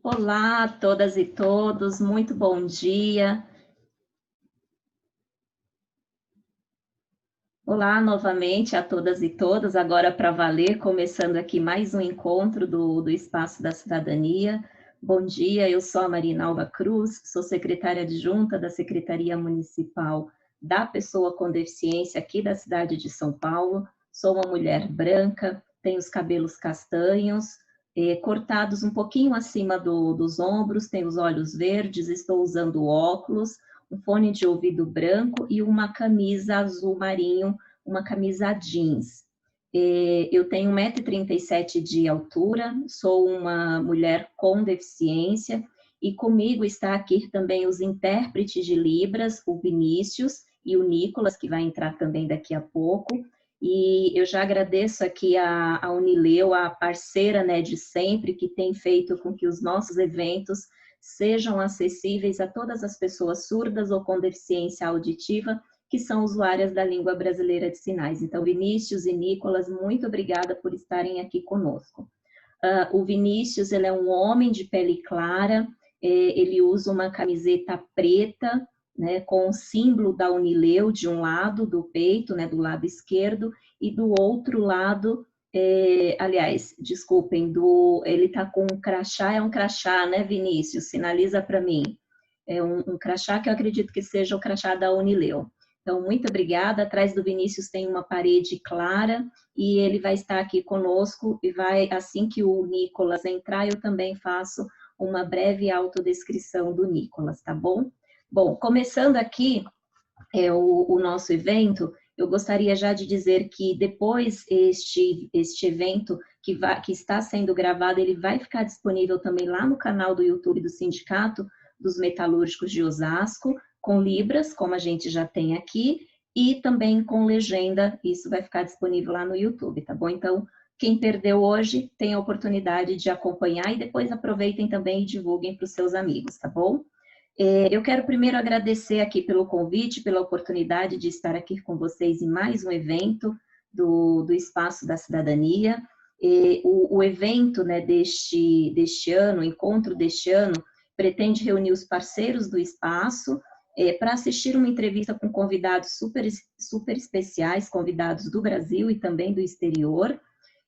Olá a todas e todos, muito bom dia. Olá novamente a todas e todas, agora para valer, começando aqui mais um encontro do Espaço da Cidadania. Bom dia, eu sou a Marinalva Cruz, sou secretária adjunta da Secretaria Municipal da Pessoa com Deficiência aqui da cidade de São Paulo. Sou uma mulher branca, tenho os cabelos castanhos, cortados um pouquinho acima dos ombros, tenho os olhos verdes, estou usando óculos, um fone de ouvido branco e uma camisa azul marinho, uma camisa jeans. Eu tenho 1,37 m de altura, sou uma mulher com deficiência e comigo está aqui também os intérpretes de Libras, o Vinícius e o Nicolas, que vai entrar também daqui a pouco. E eu já agradeço aqui a Unileu, a parceira, né, de sempre, que tem feito com que os nossos eventos sejam acessíveis a todas as pessoas surdas ou com deficiência auditiva, que são usuárias da língua brasileira de sinais. Então, Vinícius e Nicolas, muito obrigada por estarem aqui conosco. O Vinícius, ele é um homem de pele clara, ele usa uma camiseta preta, né, com o símbolo da Unileu de um lado do peito, né, do lado esquerdo, e do outro lado, aliás, desculpem, ele está com um crachá, é um crachá, né, Vinícius? Sinaliza para mim. É um crachá que eu acredito que seja o crachá da Unileu. Então, muito obrigada. Atrás do Vinícius tem uma parede clara e ele vai estar aqui conosco e vai, assim que o Nicolas entrar, eu também faço uma breve autodescrição do Nicolas, tá bom? Bom, começando aqui o nosso evento, eu gostaria já de dizer que depois este evento que está sendo gravado, ele vai ficar disponível também lá no canal do YouTube do Sindicato dos Metalúrgicos de Osasco, com Libras, como a gente já tem aqui, e também com legenda, isso vai ficar disponível lá no YouTube, tá bom? Então, quem perdeu hoje tem a oportunidade de acompanhar e depois aproveitem também e divulguem para os seus amigos, tá bom? Eu quero primeiro agradecer aqui pelo convite, pela oportunidade de estar aqui com vocês em mais um evento do Espaço da Cidadania. O evento, né, deste ano, o encontro deste ano, pretende reunir os parceiros do espaço para assistir uma entrevista com convidados super especiais, convidados do Brasil e também do exterior,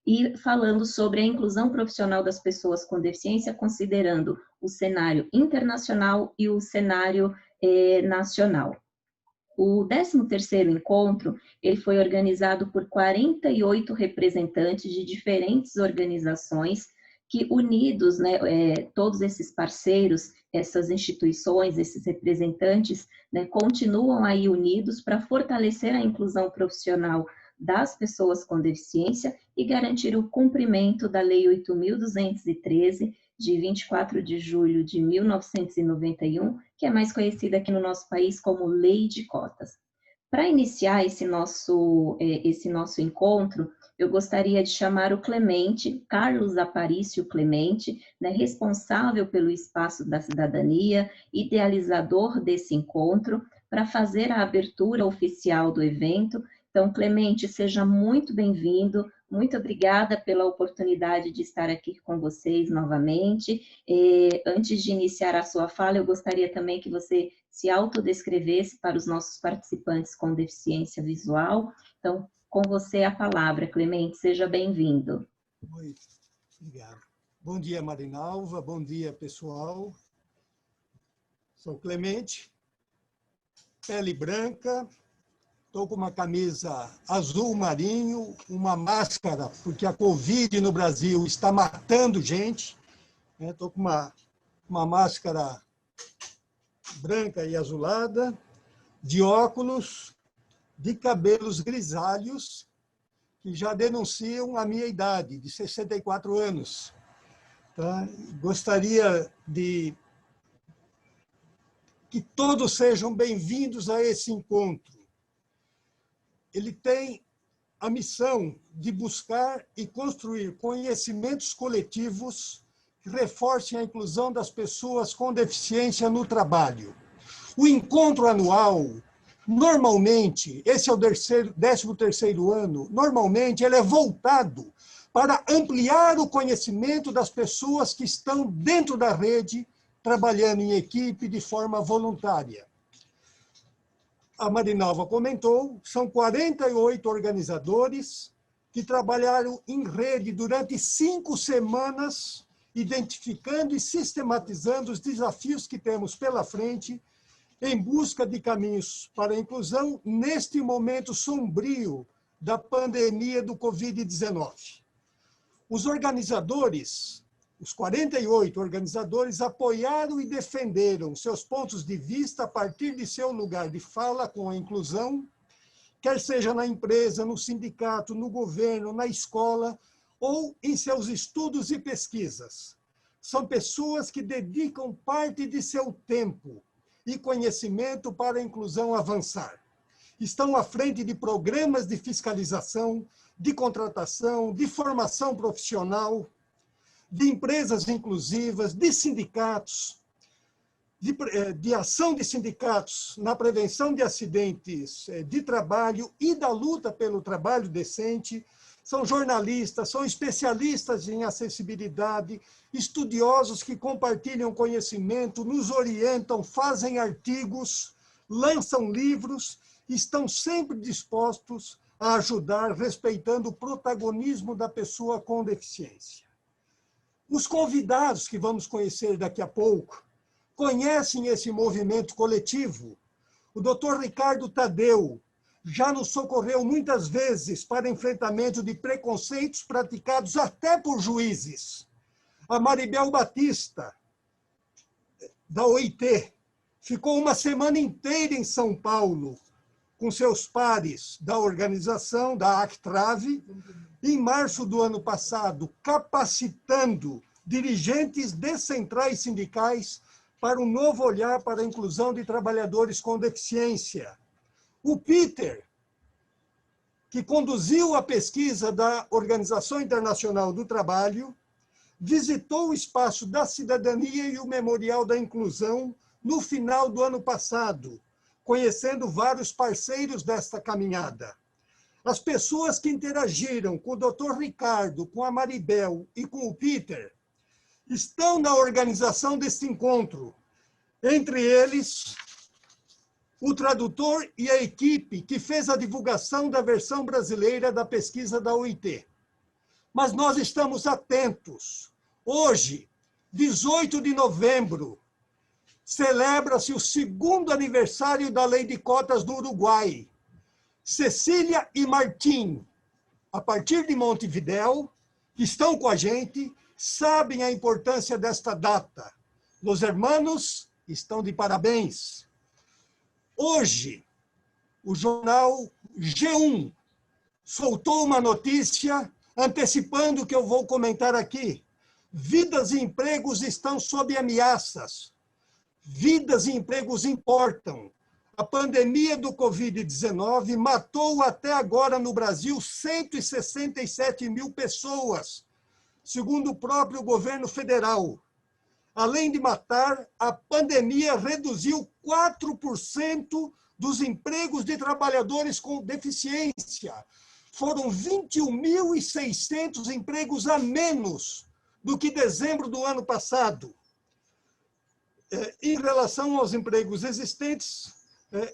e falando sobre a inclusão profissional das pessoas com deficiência, considerando o cenário internacional e o cenário nacional. O 13º encontro, ele foi organizado por 48 representantes de diferentes organizações que, unidos, né, todos esses parceiros, essas instituições, esses representantes, né, continuam aí unidos para fortalecer a inclusão profissional das pessoas com deficiência e garantir o cumprimento da Lei 8.213, de 24 de julho de 1991, que é mais conhecida aqui no nosso país como Lei de Cotas. Para iniciar esse nosso encontro, eu gostaria de chamar o Clemente, Carlos Aparício Clemente, né, responsável pelo Espaço da Cidadania, idealizador desse encontro, para fazer a abertura oficial do evento. Então, Clemente, seja muito bem-vindo, muito obrigada pela oportunidade de estar aqui com vocês novamente. Antes de iniciar a sua fala, eu gostaria também que você se autodescrevesse para os nossos participantes com deficiência visual. Então, com você a palavra, Clemente, seja bem-vindo. Oi, obrigado. Bom dia, Marinalva, bom dia, pessoal. Sou Clemente, pele branca, estou com uma camisa azul marinho, uma máscara, porque a Covid no Brasil está matando gente. Estou com uma máscara branca e azulada, de óculos, de cabelos grisalhos, que já denunciam a minha idade, de 64 anos. Tá? Gostaria de que todos sejam bem-vindos a esse encontro. Ele tem a missão de buscar e construir conhecimentos coletivos que reforcem a inclusão das pessoas com deficiência no trabalho. O encontro anual, normalmente, esse é o 13º ano, normalmente ele é voltado para ampliar o conhecimento das pessoas que estão dentro da rede, trabalhando em equipe de forma voluntária. A Marinalva comentou, são 48 organizadores que trabalharam em rede durante 5 semanas, identificando e sistematizando os desafios que temos pela frente em busca de caminhos para a inclusão neste momento sombrio da pandemia do Covid-19. Os organizadores, os 48 organizadores, apoiaram e defenderam seus pontos de vista a partir de seu lugar de fala com a inclusão, quer seja na empresa, no sindicato, no governo, na escola ou em seus estudos e pesquisas. São pessoas que dedicam parte de seu tempo e conhecimento para a inclusão avançar. Estão à frente de programas de fiscalização, de contratação, de formação profissional, de empresas inclusivas, de sindicatos, de ação de sindicatos na prevenção de acidentes de trabalho e da luta pelo trabalho decente. São jornalistas, são especialistas em acessibilidade, estudiosos que compartilham conhecimento, nos orientam, fazem artigos, lançam livros, estão sempre dispostos a ajudar, respeitando o protagonismo da pessoa com deficiência. Os convidados que vamos conhecer daqui a pouco conhecem esse movimento coletivo. O Dr. Ricardo Tadeu já nos socorreu muitas vezes para enfrentamento de preconceitos praticados até por juízes. A Maribel Batista, da OIT, ficou uma semana inteira em São Paulo com seus pares da organização, da ACTRAVE, em março do ano passado, capacitando dirigentes de centrais sindicais para um novo olhar para a inclusão de trabalhadores com deficiência. O Peter, que conduziu a pesquisa da Organização Internacional do Trabalho, visitou o Espaço da Cidadania e o Memorial da Inclusão no final do ano passado, conhecendo vários parceiros desta caminhada. As pessoas que interagiram com o Dr. Ricardo, com a Maribel e com o Peter estão na organização deste encontro. Entre eles, o tradutor e a equipe que fez a divulgação da versão brasileira da pesquisa da OIT. Mas nós estamos atentos. Hoje, 18 de novembro, celebra-se o 2º aniversário da Lei de Cotas do Uruguai. Cecília e Martim, a partir de Montevidéu, que estão com a gente, sabem a importância desta data. Los hermanos estão de parabéns. Hoje, o jornal G1 soltou uma notícia antecipando o que eu vou comentar aqui. Vidas e empregos estão sob ameaças. Vidas e empregos importam. A pandemia do Covid-19 matou até agora no Brasil 167 mil pessoas, segundo o próprio governo federal. Além de matar, a pandemia reduziu 4% dos empregos de trabalhadores com deficiência. Foram 21.600 empregos a menos do que dezembro do ano passado. Em relação aos empregos existentes,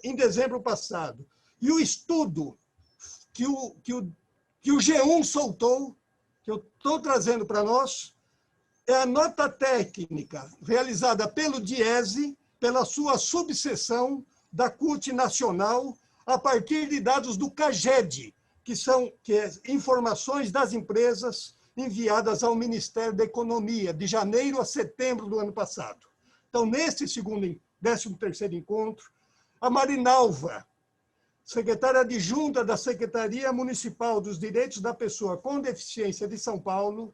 em dezembro passado. E o estudo que o G1 soltou, que eu estou trazendo para nós, é a nota técnica realizada pelo DIESE, pela sua subseção da CUT Nacional, a partir de dados do CAGED, que é informações das empresas enviadas ao Ministério da Economia, de janeiro a setembro do ano passado. Então, nesse 13º encontro, a Marinalva, secretária adjunta da Secretaria Municipal dos Direitos da Pessoa com Deficiência de São Paulo,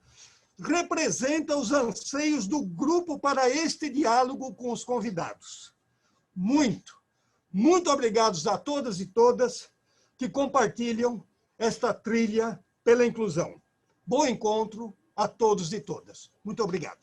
representa os anseios do grupo para este diálogo com os convidados. Muito obrigados a todas e todas que compartilham esta trilha pela inclusão. Bom encontro a todos e todas. Muito obrigado.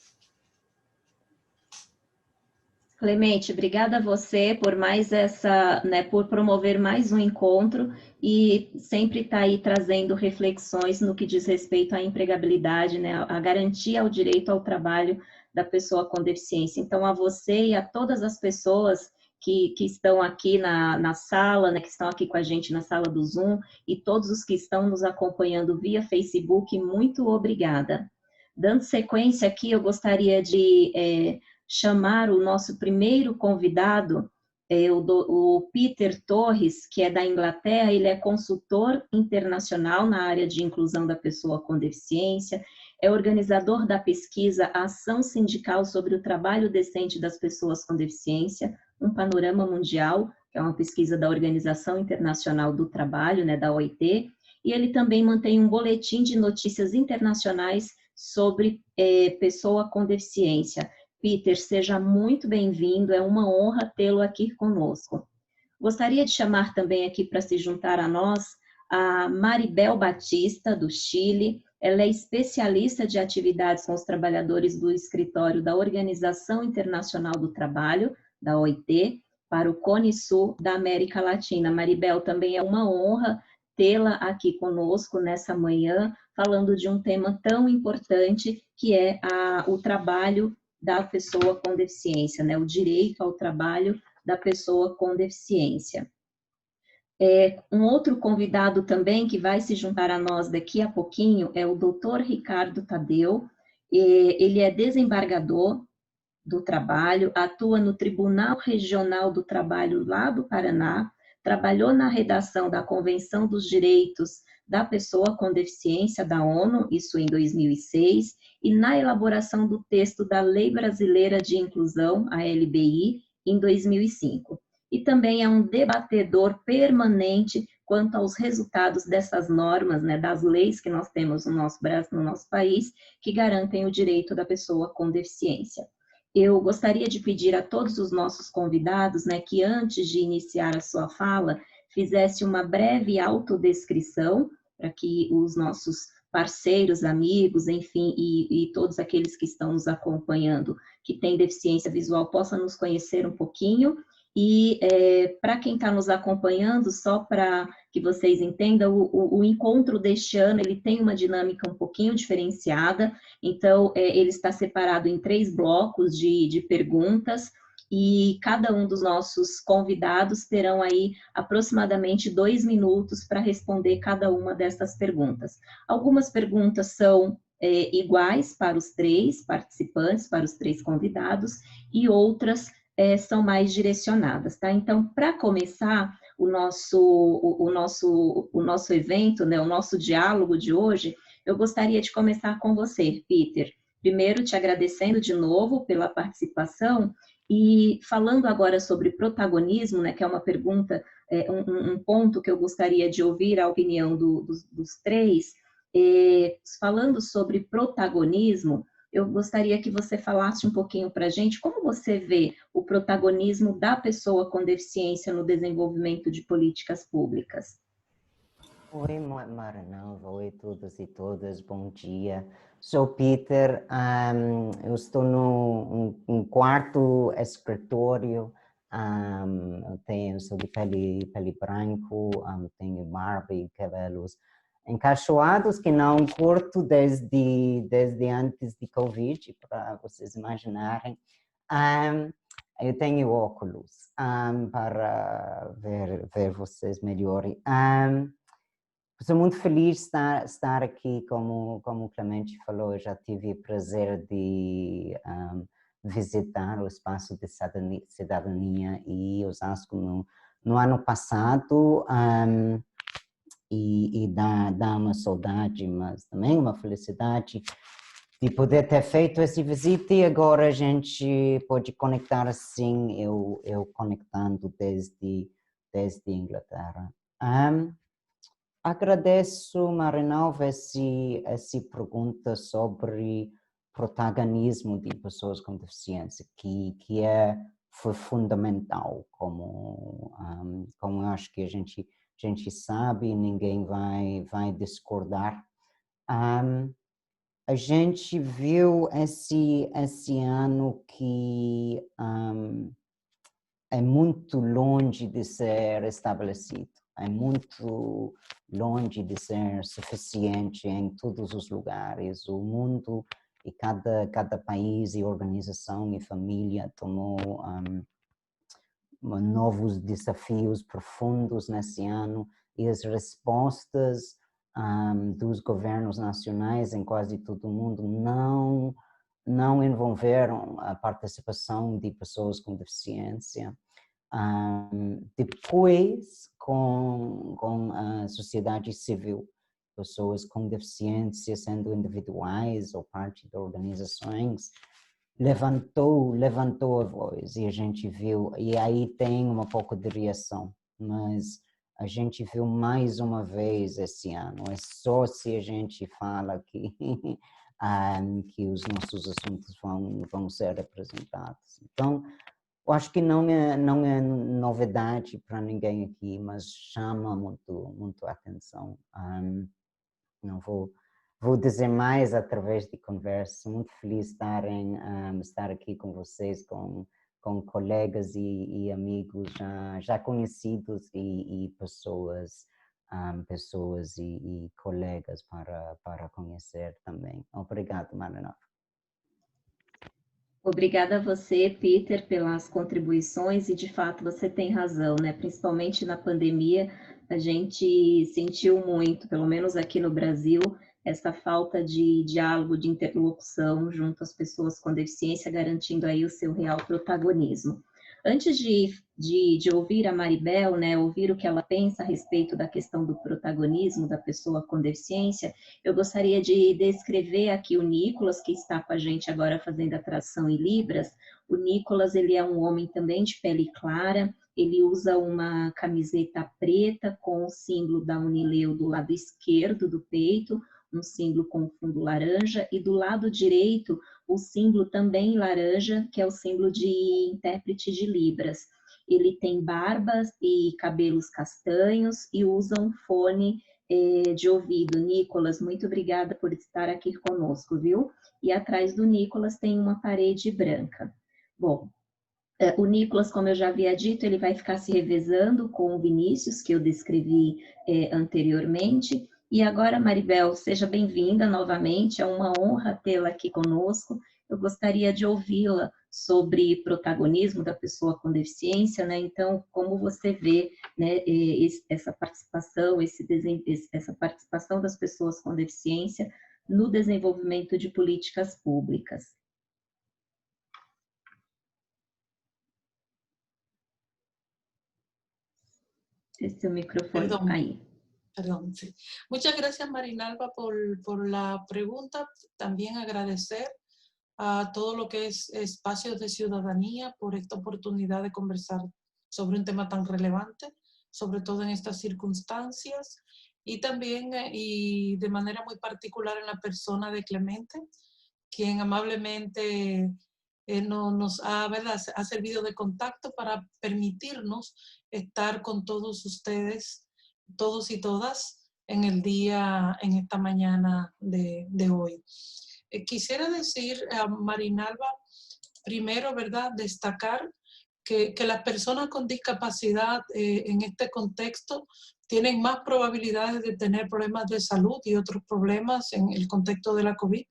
Clemente, obrigada a você por mais essa, né, por promover mais um encontro e sempre estar aí trazendo reflexões no que diz respeito à empregabilidade, né, a garantia ao direito ao trabalho da pessoa com deficiência. Então, a você e a todas as pessoas que estão aqui na sala, né, que estão aqui com a gente na sala do Zoom, e todos os que estão nos acompanhando via Facebook, muito obrigada. Dando sequência aqui, eu gostaria de chamar o nosso primeiro convidado, o Peter Torres, que é da Inglaterra. Ele é consultor internacional na área de inclusão da pessoa com deficiência, é organizador da pesquisa Ação Sindical sobre o Trabalho Decente das Pessoas com Deficiência, um panorama mundial, que é uma pesquisa da Organização Internacional do Trabalho, né, da OIT, e ele também mantém um boletim de notícias internacionais sobre pessoa com deficiência. Peter, seja muito bem-vindo, é uma honra tê-lo aqui conosco. Gostaria de chamar também aqui para se juntar a nós a Maribel Batista, do Chile. Ela é especialista de atividades com os trabalhadores do escritório da Organização Internacional do Trabalho, da OIT, para o Cone Sul da América Latina. Maribel, também é uma honra tê-la aqui conosco nessa manhã, falando de um tema tão importante que é o trabalho da pessoa com deficiência, né? O direito ao trabalho da pessoa com deficiência. Um outro convidado também que vai se juntar a nós daqui a pouquinho é o Dr. Ricardo Tadeu. Ele é desembargador do Trabalho, atua no Tribunal Regional do Trabalho lá do Paraná, trabalhou na redação da Convenção dos Direitos da Pessoa com Deficiência da ONU, isso em 2006, e na elaboração do texto da Lei Brasileira de Inclusão, a LBI, em 2005. E também é um debatedor permanente quanto aos resultados dessas normas, né, das leis que nós temos no nosso país, que garantem o direito da pessoa com deficiência. Eu gostaria de pedir a todos os nossos convidados, né, que antes de iniciar a sua fala, fizesse uma breve autodescrição, para que os nossos parceiros, amigos, enfim, e todos aqueles que estão nos acompanhando, que têm deficiência visual, possam nos conhecer um pouquinho. E para quem está nos acompanhando, só para que vocês entendam, o encontro deste ano ele tem uma dinâmica um pouquinho diferenciada. Então, ele está separado em 3 blocos de perguntas, e cada um dos nossos convidados terão aí aproximadamente 2 minutos para responder cada uma dessas perguntas. Algumas perguntas são iguais para os 3 participantes, para os 3 convidados, e outras são mais direcionadas, tá? Então, para começar o nosso evento, né, o nosso diálogo de hoje, eu gostaria de começar com você, Peter. Primeiro, te agradecendo de novo pela participação e falando agora sobre protagonismo, né, que é uma pergunta, um ponto que eu gostaria de ouvir a opinião dos 3. Falando sobre protagonismo, eu gostaria que você falasse um pouquinho para a gente como você vê o protagonismo da pessoa com deficiência no desenvolvimento de políticas públicas. Oi, Maranalva, oi todos e todas, bom dia. Sou Peter, eu estou num quarto escritório, sou de pele branco, tenho barba e cabelos encaixoados, que não corto desde antes de Covid, para vocês imaginarem. Eu tenho óculos para ver vocês melhor. Estou muito feliz de estar aqui, como o Clemente falou. Eu já tive o prazer de visitar o espaço de cidadania e Osasco no ano passado, e dá uma saudade, mas também uma felicidade de poder ter feito essa visita, e agora a gente pode conectar assim, eu conectando desde Inglaterra. Agradeço, Marinalva, essa pergunta sobre protagonismo de pessoas com deficiência, que foi fundamental, como eu acho que a gente sabe, ninguém vai discordar. a gente viu esse ano que é muito longe de ser estabelecido, é muito longe de ser suficiente em todos os lugares. O mundo e cada país e organização e família tomou novos desafios profundos nesse ano, e as respostas dos governos nacionais em quase todo o mundo não envolveram a participação de pessoas com deficiência. Depois, com a sociedade civil, pessoas com deficiência, sendo individuais ou parte de organizações, levantou a voz, e a gente viu, e aí tem um pouco de reação, mas a gente viu mais uma vez esse ano. É só se a gente fala que que os nossos assuntos vão ser representados. Então, eu acho que não é novidade para ninguém aqui, mas chama muito a atenção. Não vou dizer mais através de conversa. Muito feliz de estar aqui com vocês, com colegas e amigos já conhecidos e pessoas e colegas para conhecer também. Obrigado, Marinalva. Obrigada a você, Peter, pelas contribuições, e de fato você tem razão, né? Principalmente na pandemia, a gente sentiu muito, pelo menos aqui no Brasil, essa falta de diálogo, de interlocução junto às pessoas com deficiência, garantindo aí o seu real protagonismo. Antes de ouvir a Maribel, né, ouvir o que ela pensa a respeito da questão do protagonismo da pessoa com deficiência, eu gostaria de descrever aqui o Nicolas, que está com a gente agora fazendo a tradução em Libras. O Nicolas, ele é um homem também de pele clara, ele usa uma camiseta preta com o símbolo da Unileu do lado esquerdo do peito, um símbolo com fundo laranja, e do lado direito o símbolo também laranja, que é o símbolo de intérprete de Libras. Ele tem barbas e cabelos castanhos e usa um fone de ouvido. Nicolas, muito obrigada por estar aqui conosco, viu? E atrás do Nicolas tem uma parede branca. Bom, o Nicolas, como eu já havia dito, ele vai ficar se revezando com o Vinícius, que eu descrevi anteriormente. E agora, Maribel, seja bem-vinda novamente, é uma honra tê-la aqui conosco. Eu gostaria de ouvi-la sobre protagonismo da pessoa com deficiência, né? Então, como você vê, né, essa participação, essa participação das pessoas com deficiência no desenvolvimento de políticas públicas. Esse micrófono Perdón. ahí. Perdón, sí. Muchas gracias, Marinalva, por la pregunta. También agradecer a todo lo que es Espacios de Ciudadanía por esta oportunidad de conversar sobre un tema tan relevante, sobre todo en estas circunstancias, y también y de manera muy particular en la persona de Clemente, quien amablemente nos ha servido de contacto para permitirnos estar con todos ustedes, todos y todas, en esta mañana de hoy. Quisiera decir a Marinalva, primero, ¿verdad?, destacar que las personas con discapacidad en este contexto tienen más probabilidades de tener problemas de salud y otros problemas en el contexto de la COVID,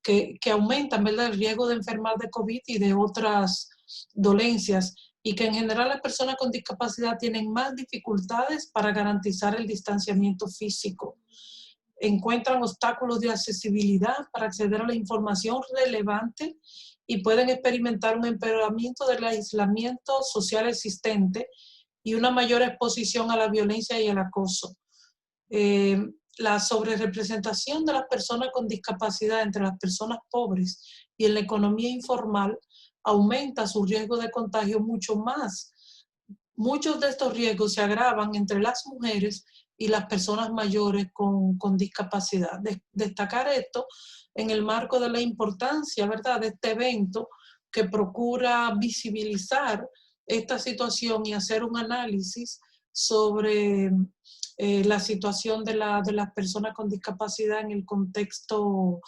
que aumentan, ¿verdad?, el riesgo de enfermar de COVID y de otras dolencias, y que en general las personas con discapacidad tienen más dificultades para garantizar el distanciamiento físico. Encuentran obstáculos de accesibilidad para acceder a la información relevante y pueden experimentar un empeoramiento del aislamiento social existente y una mayor exposición a la violencia y al acoso. La sobrerepresentación de las personas con discapacidad entre las personas pobres y en la economía informal aumenta su riesgo de contagio mucho más. Muchos de estos riesgos se agravan entre las mujeres y las personas mayores con discapacidad. Destacar esto en el marco de la importancia, ¿verdad?, de este evento, que procura visibilizar esta situación y hacer un análisis sobre la situación de las personas con discapacidad en el contexto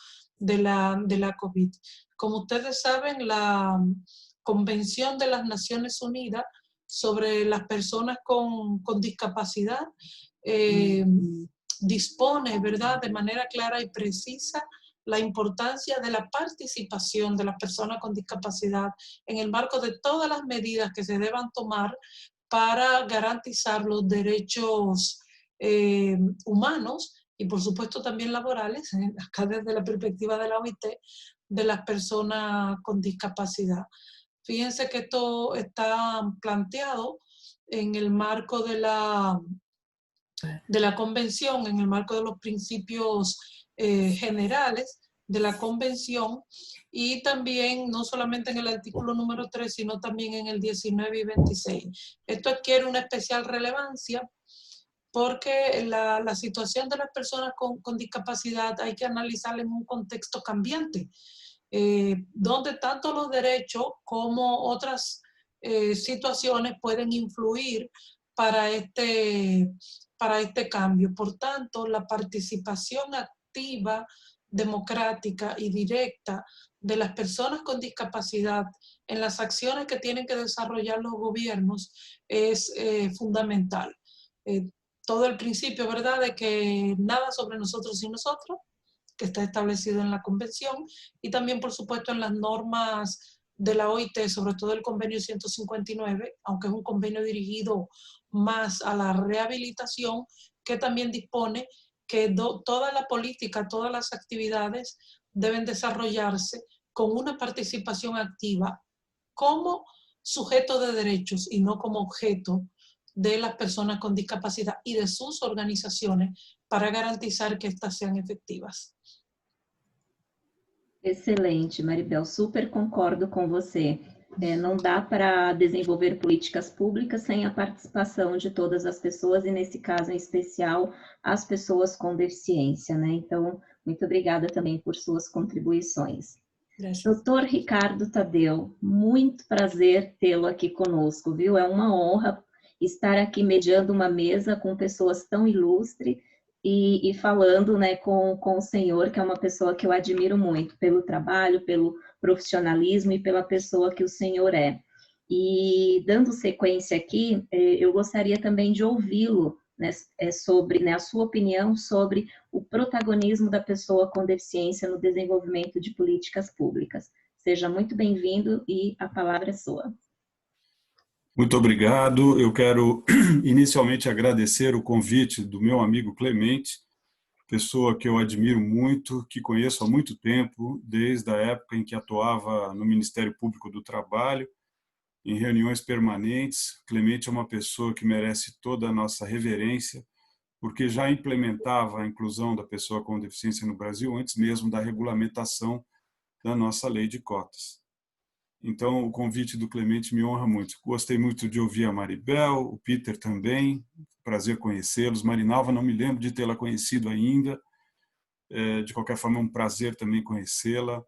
de la COVID. Como ustedes saben, la Convención de las Naciones Unidas sobre las personas con discapacidad dispone, ¿verdad?, de manera clara y precisa la importancia de la participación de las personas con discapacidad en el marco de todas las medidas que se deban tomar para garantizar los derechos humanos y por supuesto también laborales, acá desde la perspectiva de la OIT, de las personas con discapacidad. Fíjense que esto está planteado en el marco de la convención, en el marco de los principios generales de la convención, y también no solamente en el artículo número 3, sino también en el 19 y 26. Esto adquiere una especial relevancia porque la situación de las personas con discapacidad hay que analizarla en un contexto cambiante, donde tanto los derechos como otras situaciones pueden influir para este cambio. Por tanto, la participación activa, democrática y directa de las personas con discapacidad en las acciones que tienen que desarrollar los gobiernos es fundamental. Todo el principio, ¿verdad?, de que nada sobre nosotros y nosotros, que está establecido en la Convención, y también, por supuesto, en las normas de la OIT, sobre todo el convenio 159, aunque es un convenio dirigido más a la rehabilitación, que también dispone que toda la política, todas las actividades deben desarrollarse con una participación activa como sujeto de derechos y no como objeto de las personas con discapacidad y de sus organizaciones para garantizar que estas sean efectivas. Excelente, Maribel, super concordo com você. Não dá para desenvolver políticas públicas sem a participação de todas as pessoas, e nesse caso em especial, as pessoas com deficiência, né? Então, muito obrigada também por suas contribuições. Doutor Ricardo Tadeu, muito prazer tê-lo aqui conosco, viu? É uma honra estar aqui mediando uma mesa com pessoas tão ilustres e falando, né, com o senhor, que é uma pessoa que eu admiro muito pelo trabalho, pelo profissionalismo e pela pessoa que o senhor é. E dando sequência aqui, eu gostaria também de ouvi-lo, né, sobre, né, a sua opinião sobre o protagonismo da pessoa com deficiência no desenvolvimento de políticas públicas. Seja muito bem-vindo e a palavra é sua. Muito obrigado. Eu quero inicialmente agradecer o convite do meu amigo Clemente, pessoa que eu admiro muito, que conheço há muito tempo, desde a época em que atuava no Ministério Público do Trabalho, em reuniões permanentes. Clemente é uma pessoa que merece toda a nossa reverência, porque já implementava a inclusão da pessoa com deficiência no Brasil antes mesmo da regulamentação da nossa lei de cotas. Então, o convite do Clemente me honra muito. Gostei muito de ouvir a Maribel, o Peter também, prazer conhecê-los. Marinalva, não me lembro de tê-la conhecido ainda. De qualquer forma, é um prazer também conhecê-la.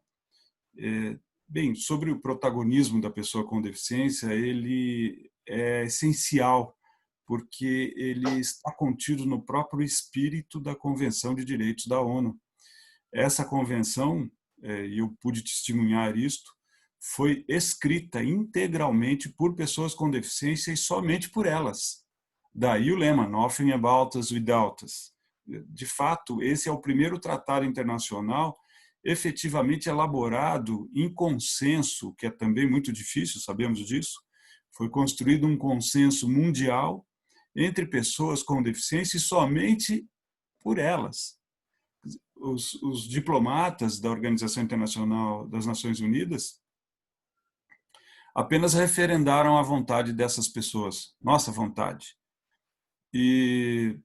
Bem, sobre o protagonismo da pessoa com deficiência, ele é essencial, porque ele está contido no próprio espírito da Convenção de Direitos da ONU. Essa convenção, e eu pude testemunhar isto, foi escrita integralmente por pessoas com deficiência e somente por elas. Daí o lema, Nothing About Us Without Us. De fato, esse é o primeiro tratado internacional efetivamente elaborado em consenso, que é também muito difícil, sabemos disso. Foi construído um consenso mundial entre pessoas com deficiência e somente por elas. Os diplomatas da Organização Internacional das Nações Unidas apenas referendaram a vontade dessas pessoas, nossa vontade. E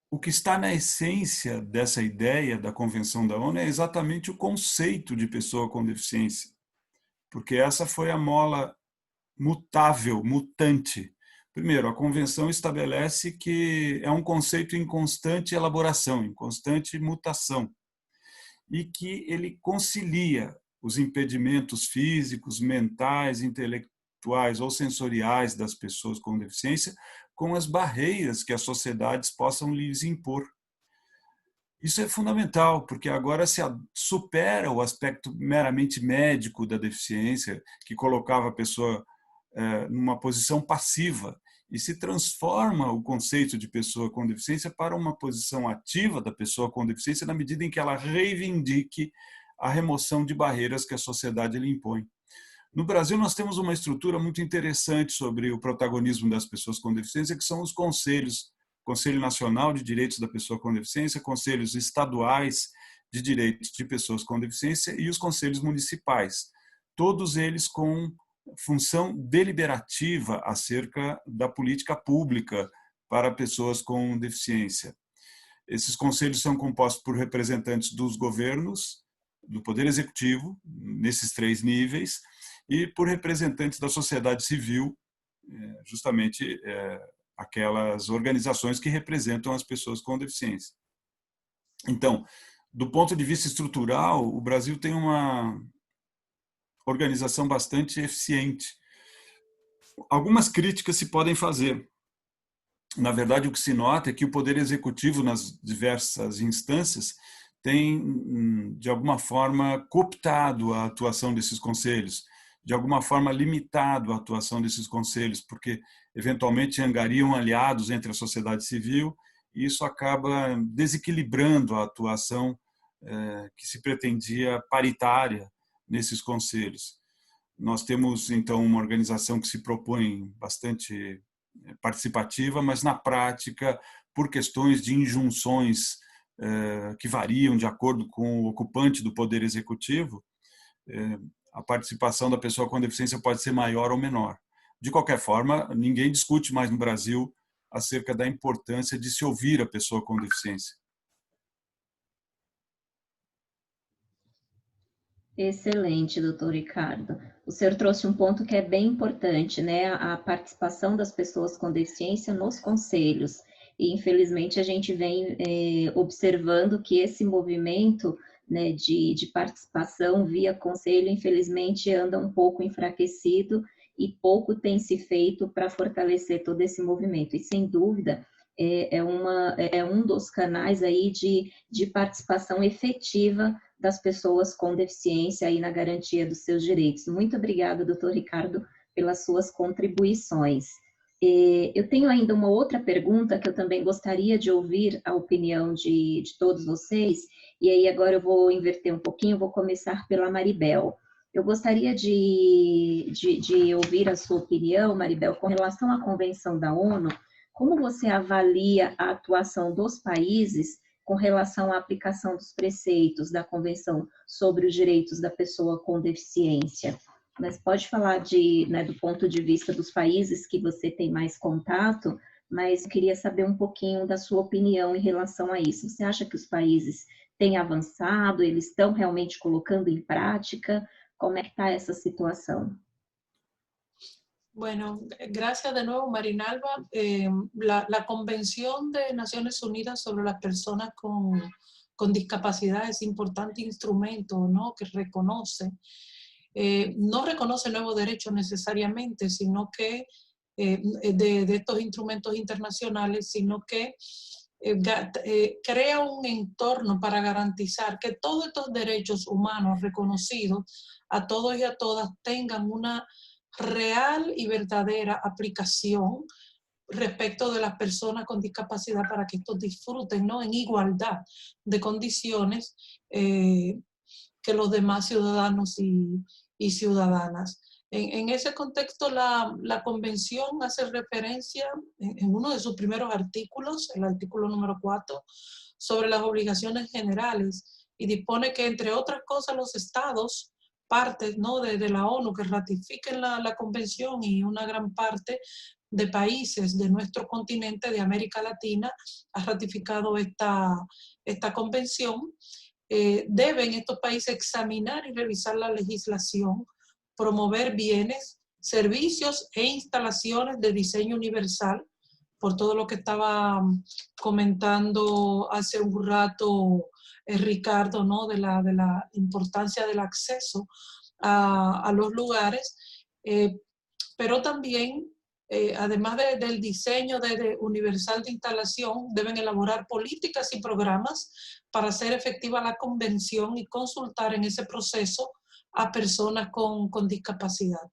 o que está na essência dessa ideia da Convenção da ONU é exatamente o conceito de pessoa com deficiência, porque essa foi a mola mutável, mutante. Primeiro, a Convenção estabelece que é um conceito em constante elaboração, em constante mutação, e que ele concilia os impedimentos físicos, mentais, intelectuais ou sensoriais das pessoas com deficiência com as barreiras que as sociedades possam lhes impor. Isso é fundamental, porque agora se supera o aspecto meramente médico da deficiência, que colocava a pessoa numa posição passiva, e se transforma o conceito de pessoa com deficiência para uma posição ativa da pessoa com deficiência, na medida em que ela reivindique a remoção de barreiras que a sociedade lhe impõe. No Brasil, nós temos uma estrutura muito interessante sobre o protagonismo das pessoas com deficiência, que são os conselhos, Conselho Nacional de Direitos da Pessoa com Deficiência, conselhos estaduais de direitos de pessoas com deficiência e os conselhos municipais, todos eles com função deliberativa acerca da política pública para pessoas com deficiência. Esses conselhos são compostos por representantes dos governos, do Poder Executivo, nesses 3 níveis, e por representantes da sociedade civil, justamente aquelas organizações que representam as pessoas com deficiência. Então, do ponto de vista estrutural, o Brasil tem uma organização bastante eficiente. Algumas críticas se podem fazer. Na verdade, o que se nota é que o Poder Executivo, nas diversas instâncias, tem, de alguma forma, cooptado a atuação desses conselhos, de alguma forma limitado a atuação desses conselhos, porque eventualmente angariam aliados entre a sociedade civil, e isso acaba desequilibrando a atuação que se pretendia paritária nesses conselhos. Nós temos, então, uma organização que se propõe bastante participativa, mas, na prática, por questões de injunções que variam de acordo com o ocupante do Poder Executivo, a participação da pessoa com deficiência pode ser maior ou menor. De qualquer forma, ninguém discute mais no Brasil acerca da importância de se ouvir a pessoa com deficiência. Excelente, doutor Ricardo. O senhor trouxe um ponto que é bem importante, né? A participação das pessoas com deficiência nos conselhos. E, infelizmente, a gente vem observando que esse movimento, né, de participação via conselho, infelizmente, anda um pouco enfraquecido e pouco tem se feito para fortalecer todo esse movimento. E, sem dúvida, é um dos canais aí de participação efetiva das pessoas com deficiência aí na garantia dos seus direitos. Muito obrigada, doutor Ricardo, pelas suas contribuições. Eu tenho ainda uma outra pergunta que eu também gostaria de ouvir a opinião de todos vocês, e aí agora eu vou inverter um pouquinho, vou começar pela Maribel. Eu gostaria de ouvir a sua opinião, Maribel, com relação à Convenção da ONU. Como você avalia a atuação dos países com relação à aplicação dos preceitos da Convenção sobre os Direitos da Pessoa com Deficiência? Mas pode falar do ponto de vista dos países que você tem mais contato, mas eu queria saber um pouquinho da sua opinião em relação a isso. Você acha que os países têm avançado, eles estão realmente colocando em prática? Como é que está essa situação? Bueno, gracias de nuevo, Marinalva. La Convención de Naciones Unidas sobre las Personas con Discapacidad es un importante instrumento, ¿no?, que reconoce, no reconoce nuevos derechos necesariamente, sino que de estos instrumentos internacionales, sino que crea un entorno para garantizar que todos estos derechos humanos reconocidos a todos y a todas tengan una real y verdadera aplicación respecto de las personas con discapacidad para que estos disfruten, ¿no?, en igualdad de condiciones que los demás ciudadanos y ciudadanas. En ese contexto, la Convención hace referencia en uno de sus primeros artículos, el artículo número 4, sobre las obligaciones generales, y dispone que, entre otras cosas, los estados, partes, ¿no?, de la ONU que ratifiquen la Convención, y una gran parte de países de nuestro continente, de América Latina, ha ratificado esta Convención. Deben estos países examinar y revisar la legislación, promover bienes, servicios e instalaciones de diseño universal, por todo lo que estaba comentando hace un rato Ricardo, ¿no?, de la importancia del acceso a los lugares, pero también además del diseño universal de instalación, deben elaborar políticas y programas para hacer efectiva la convención y consultar en ese proceso a personas con discapacidad.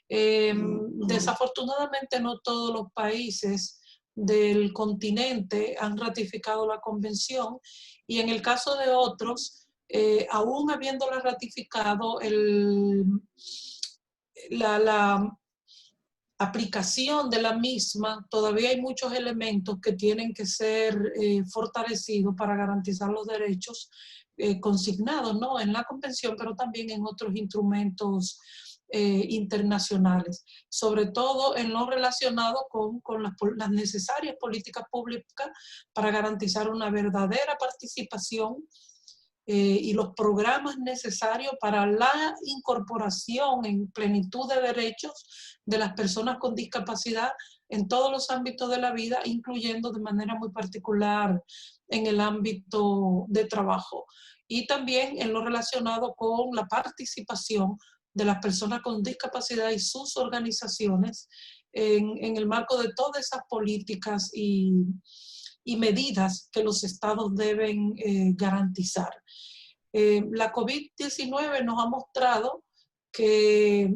Desafortunadamente no todos los países del continente han ratificado la convención, y en el caso de otros, aún habiéndola ratificado, la aplicación de la misma, todavía hay muchos elementos que tienen que ser fortalecidos para garantizar los derechos consignados, ¿no?, en la convención, pero también en otros instrumentos internacionales, sobre todo en lo relacionado con las necesarias políticas públicas para garantizar una verdadera participación y los programas necesarios para la incorporación en plenitud de derechos de las personas con discapacidad en todos los ámbitos de la vida, incluyendo de manera muy particular en el ámbito de trabajo, y también en lo relacionado con la participación de las personas con discapacidad y sus organizaciones en el marco de todas esas políticas y medidas que los estados deben garantizar. La COVID-19 nos ha mostrado que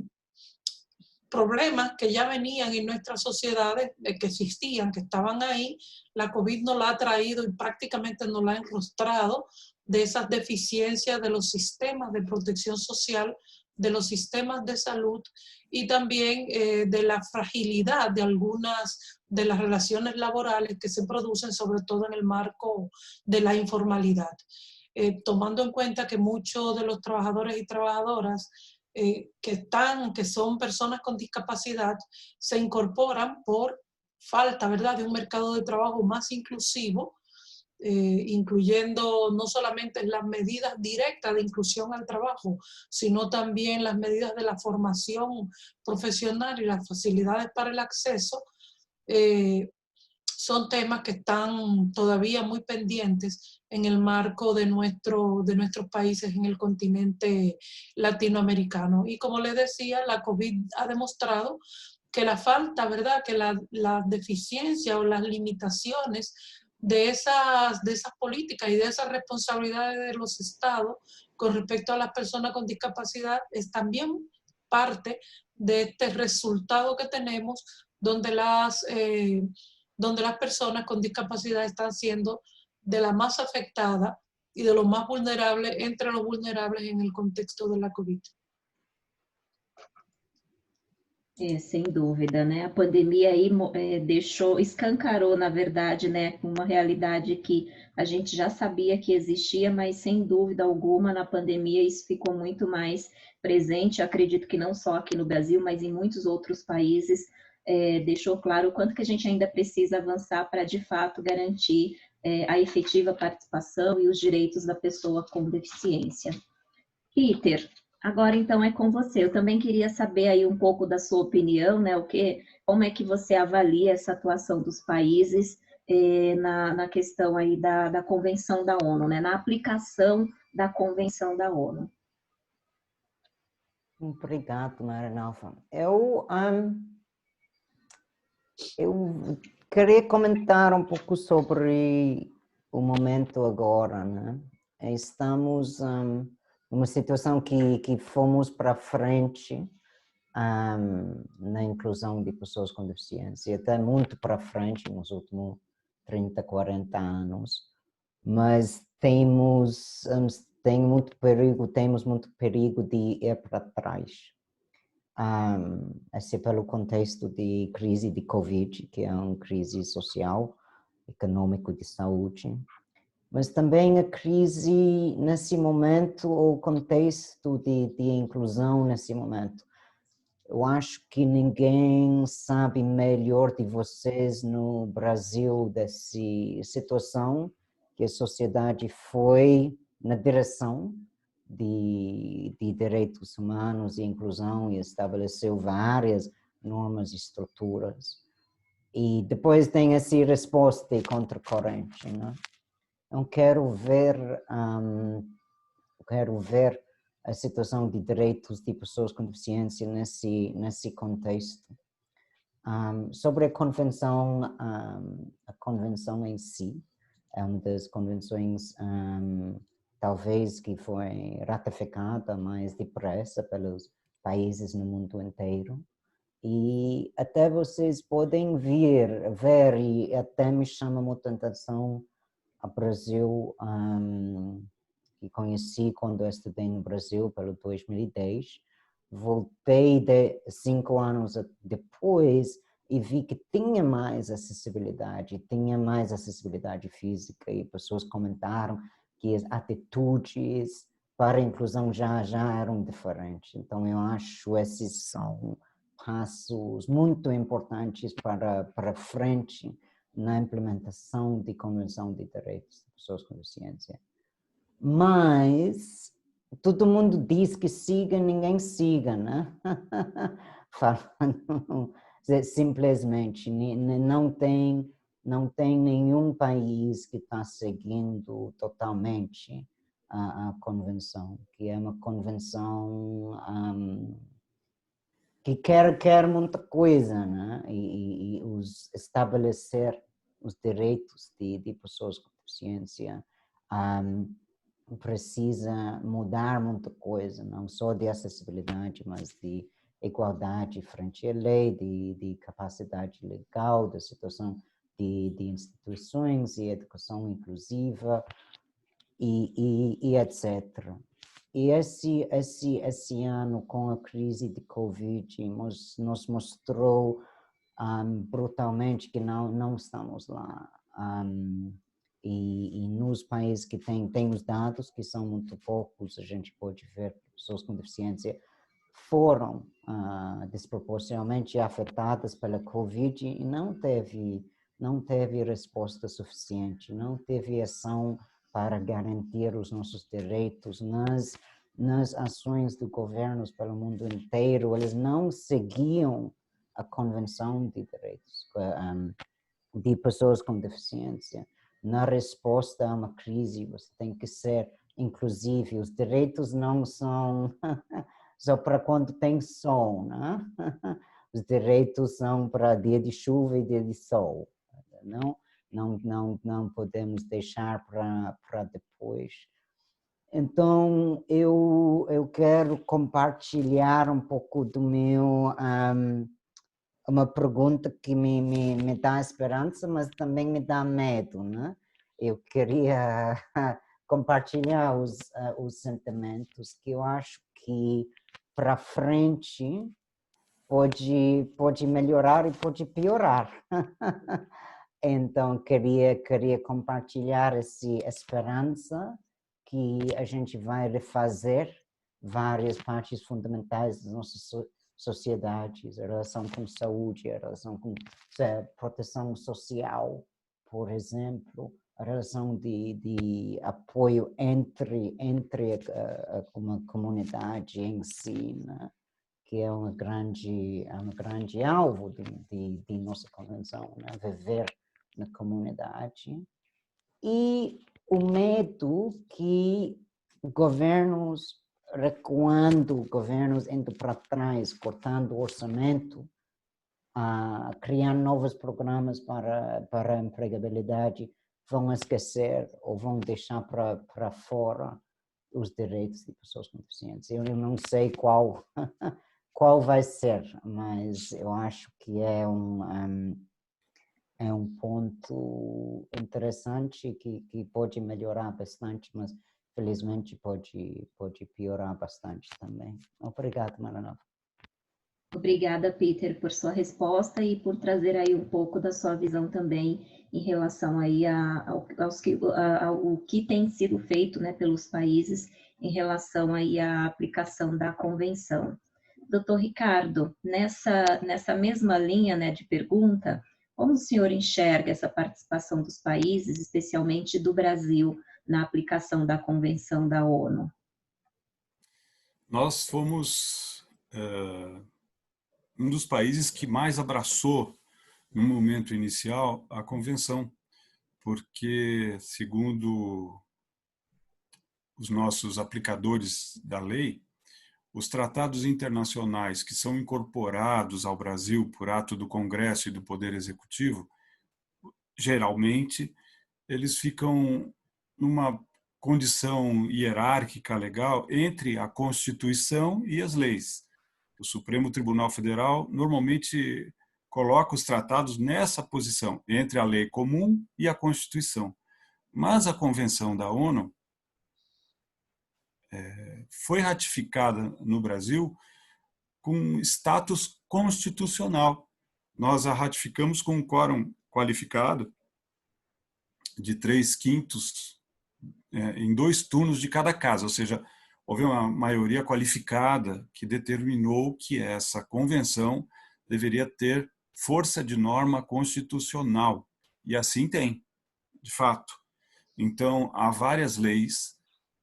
problemas que ya venían en nuestras sociedades, que existían, que estaban ahí, la COVID nos la ha traído y prácticamente nos la ha enrostrado, de esas deficiencias de los sistemas de protección social, de los sistemas de salud, y también de la fragilidad de algunas de las relaciones laborales que se producen, sobre todo en el marco de la informalidad. Tomando en cuenta que muchos de los trabajadores y trabajadoras que son personas con discapacidad se incorporan por falta, ¿verdad?, de un mercado de trabajo más inclusivo, incluyendo no solamente las medidas directas de inclusión al trabajo, sino también las medidas de la formación profesional y las facilidades para el acceso. Son temas que están todavía muy pendientes en el marco de nuestros países en el continente latinoamericano. Y como les decía, la COVID ha demostrado que la falta, ¿verdad?, que la deficiencia o las limitaciones de esas políticas y de esas responsabilidades de los estados con respecto a las personas con discapacidad es también parte de este resultado que tenemos, donde las personas con discapacidad están siendo de las más afectadas y de los más vulnerables, entre los vulnerables en el contexto de la COVID. Sem dúvida, né? A pandemia aí escancarou, na verdade, né, uma realidade que a gente já sabia que existia, mas sem dúvida alguma, na pandemia isso ficou muito mais presente. Acredito que não só aqui no Brasil, mas em muitos outros países, deixou claro o quanto que a gente ainda precisa avançar para, de fato, garantir a efetiva participação e os direitos da pessoa com deficiência. Peter, agora então é com você. Eu também queria saber aí um pouco da sua opinião, né? Como é que você avalia essa atuação dos países na questão aí da Convenção da ONU, né? Na aplicação da Convenção da ONU. Obrigado, Marinalva. Eu queria comentar um pouco sobre o momento agora, né? Estamos numa situação que fomos para frente na inclusão de pessoas com deficiência, até muito para frente nos últimos 30, 40 anos, mas temos muito perigo de ir para trás. Assim, pelo contexto de crise de Covid, que é uma crise social, econômica de saúde, mas também a crise nesse momento, o contexto de inclusão nesse momento. Eu acho que ninguém sabe melhor de vocês no Brasil dessa situação, que a sociedade foi na direção de direitos humanos e inclusão e estabeleceu várias normas e estruturas. E depois tem essa resposta contracorrente, né? Eu quero ver a situação de direitos de pessoas com deficiência nesse contexto. Sobre a convenção em si, é uma das convenções talvez que foi ratificada mais depressa pelos países no mundo inteiro. E até vocês podem ver e até me chama muita atenção o Brasil, que conheci quando eu estudei no Brasil, pelo 2010. Voltei 5 anos depois e vi que tinha mais acessibilidade física, e pessoas comentaram que as atitudes para a inclusão já eram diferentes. Então, eu acho esses são passos muito importantes para frente na implementação da Convenção de Direitos das Pessoas com Deficiência. Mas todo mundo diz que siga, ninguém siga, né? Falando simplesmente, não tem nenhum país que está seguindo totalmente a convenção, que é uma convenção que quer muita coisa, né? E estabelecer os direitos de pessoas com deficiência precisa mudar muita coisa, não só de acessibilidade, mas de igualdade frente à lei, de capacidade legal, da situação de instituições e educação inclusiva e etc. E esse ano, com a crise de Covid, nos mostrou brutalmente que não estamos lá. E nos países que tem os dados, que são muito poucos, a gente pode ver que pessoas com deficiência foram desproporcionalmente afetadas pela Covid e não teve resposta suficiente, não teve ação para garantir os nossos direitos nas ações de governos pelo mundo inteiro. Eles não seguiam a Convenção de Direitos de Pessoas com Deficiência. Na resposta a uma crise, você tem que ser inclusivo. Os direitos não são só para quando tem sol, né? Os direitos são para dia de chuva e dia de sol. Não podemos deixar para depois. Então, eu quero compartilhar um pouco do meu... uma pergunta que me dá esperança, mas também me dá medo, né? Eu queria compartilhar os sentimentos que eu acho que para frente pode melhorar e pode piorar. Então, queria compartilhar essa esperança que a gente vai refazer várias partes fundamentais das nossas sociedades, a relação com saúde, a relação com proteção social, por exemplo, a relação de apoio entre uma comunidade em si, né? Que é uma grande alvo de nossa convenção, né? Viver na comunidade. E o medo que governos recuando, governos indo para trás, cortando o orçamento, criando novos programas para a empregabilidade, vão esquecer ou vão deixar para fora os direitos de pessoas com deficiência. Eu não sei qual vai ser, mas eu acho que é um ponto interessante que pode melhorar bastante, mas felizmente pode piorar bastante também. Obrigado, Maranova. Obrigada, Peter, por sua resposta e por trazer aí um pouco da sua visão também em relação aí ao que tem sido feito, né, pelos países em relação aí à aplicação da convenção. Doutor Ricardo, nessa mesma linha, né, de pergunta, como o senhor enxerga essa participação dos países, especialmente do Brasil, na aplicação da Convenção da ONU? Nós fomos um dos países que mais abraçou, no momento inicial, a Convenção, porque, segundo os nossos aplicadores da lei, os tratados internacionais que são incorporados ao Brasil por ato do Congresso e do Poder Executivo, geralmente, eles ficam numa condição hierárquica legal entre a Constituição e as leis. O Supremo Tribunal Federal normalmente coloca os tratados nessa posição, entre a lei comum e a Constituição. Mas a Convenção da ONU foi ratificada no Brasil com status constitucional. Nós a ratificamos com um quórum qualificado de 3/5 em 2 turnos de cada casa, ou seja, houve uma maioria qualificada que determinou que essa convenção deveria ter força de norma constitucional. E assim tem, de fato. Então, há várias leis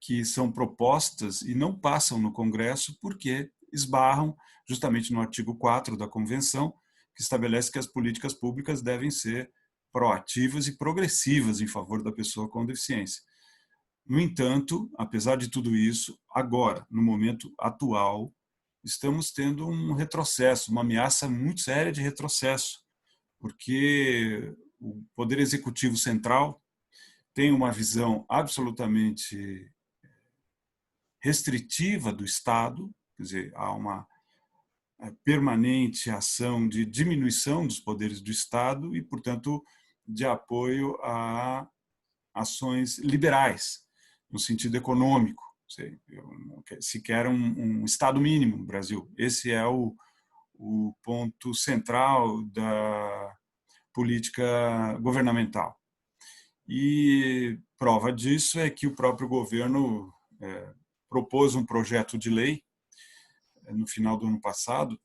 que são propostas e não passam no Congresso porque esbarram justamente no artigo 4 da Convenção, que estabelece que as políticas públicas devem ser proativas e progressivas em favor da pessoa com deficiência. No entanto, apesar de tudo isso, agora, no momento atual, estamos tendo um retrocesso, uma ameaça muito séria de retrocesso, porque o Poder Executivo Central tem uma visão absolutamente restritiva do Estado, quer dizer, há uma permanente ação de diminuição dos poderes do Estado e, portanto, de apoio a ações liberais, no sentido econômico. Se quer um Estado mínimo no Brasil. Esse é o ponto central da política governamental. E prova disso é que o próprio governo propôs um projeto de lei no final do ano passado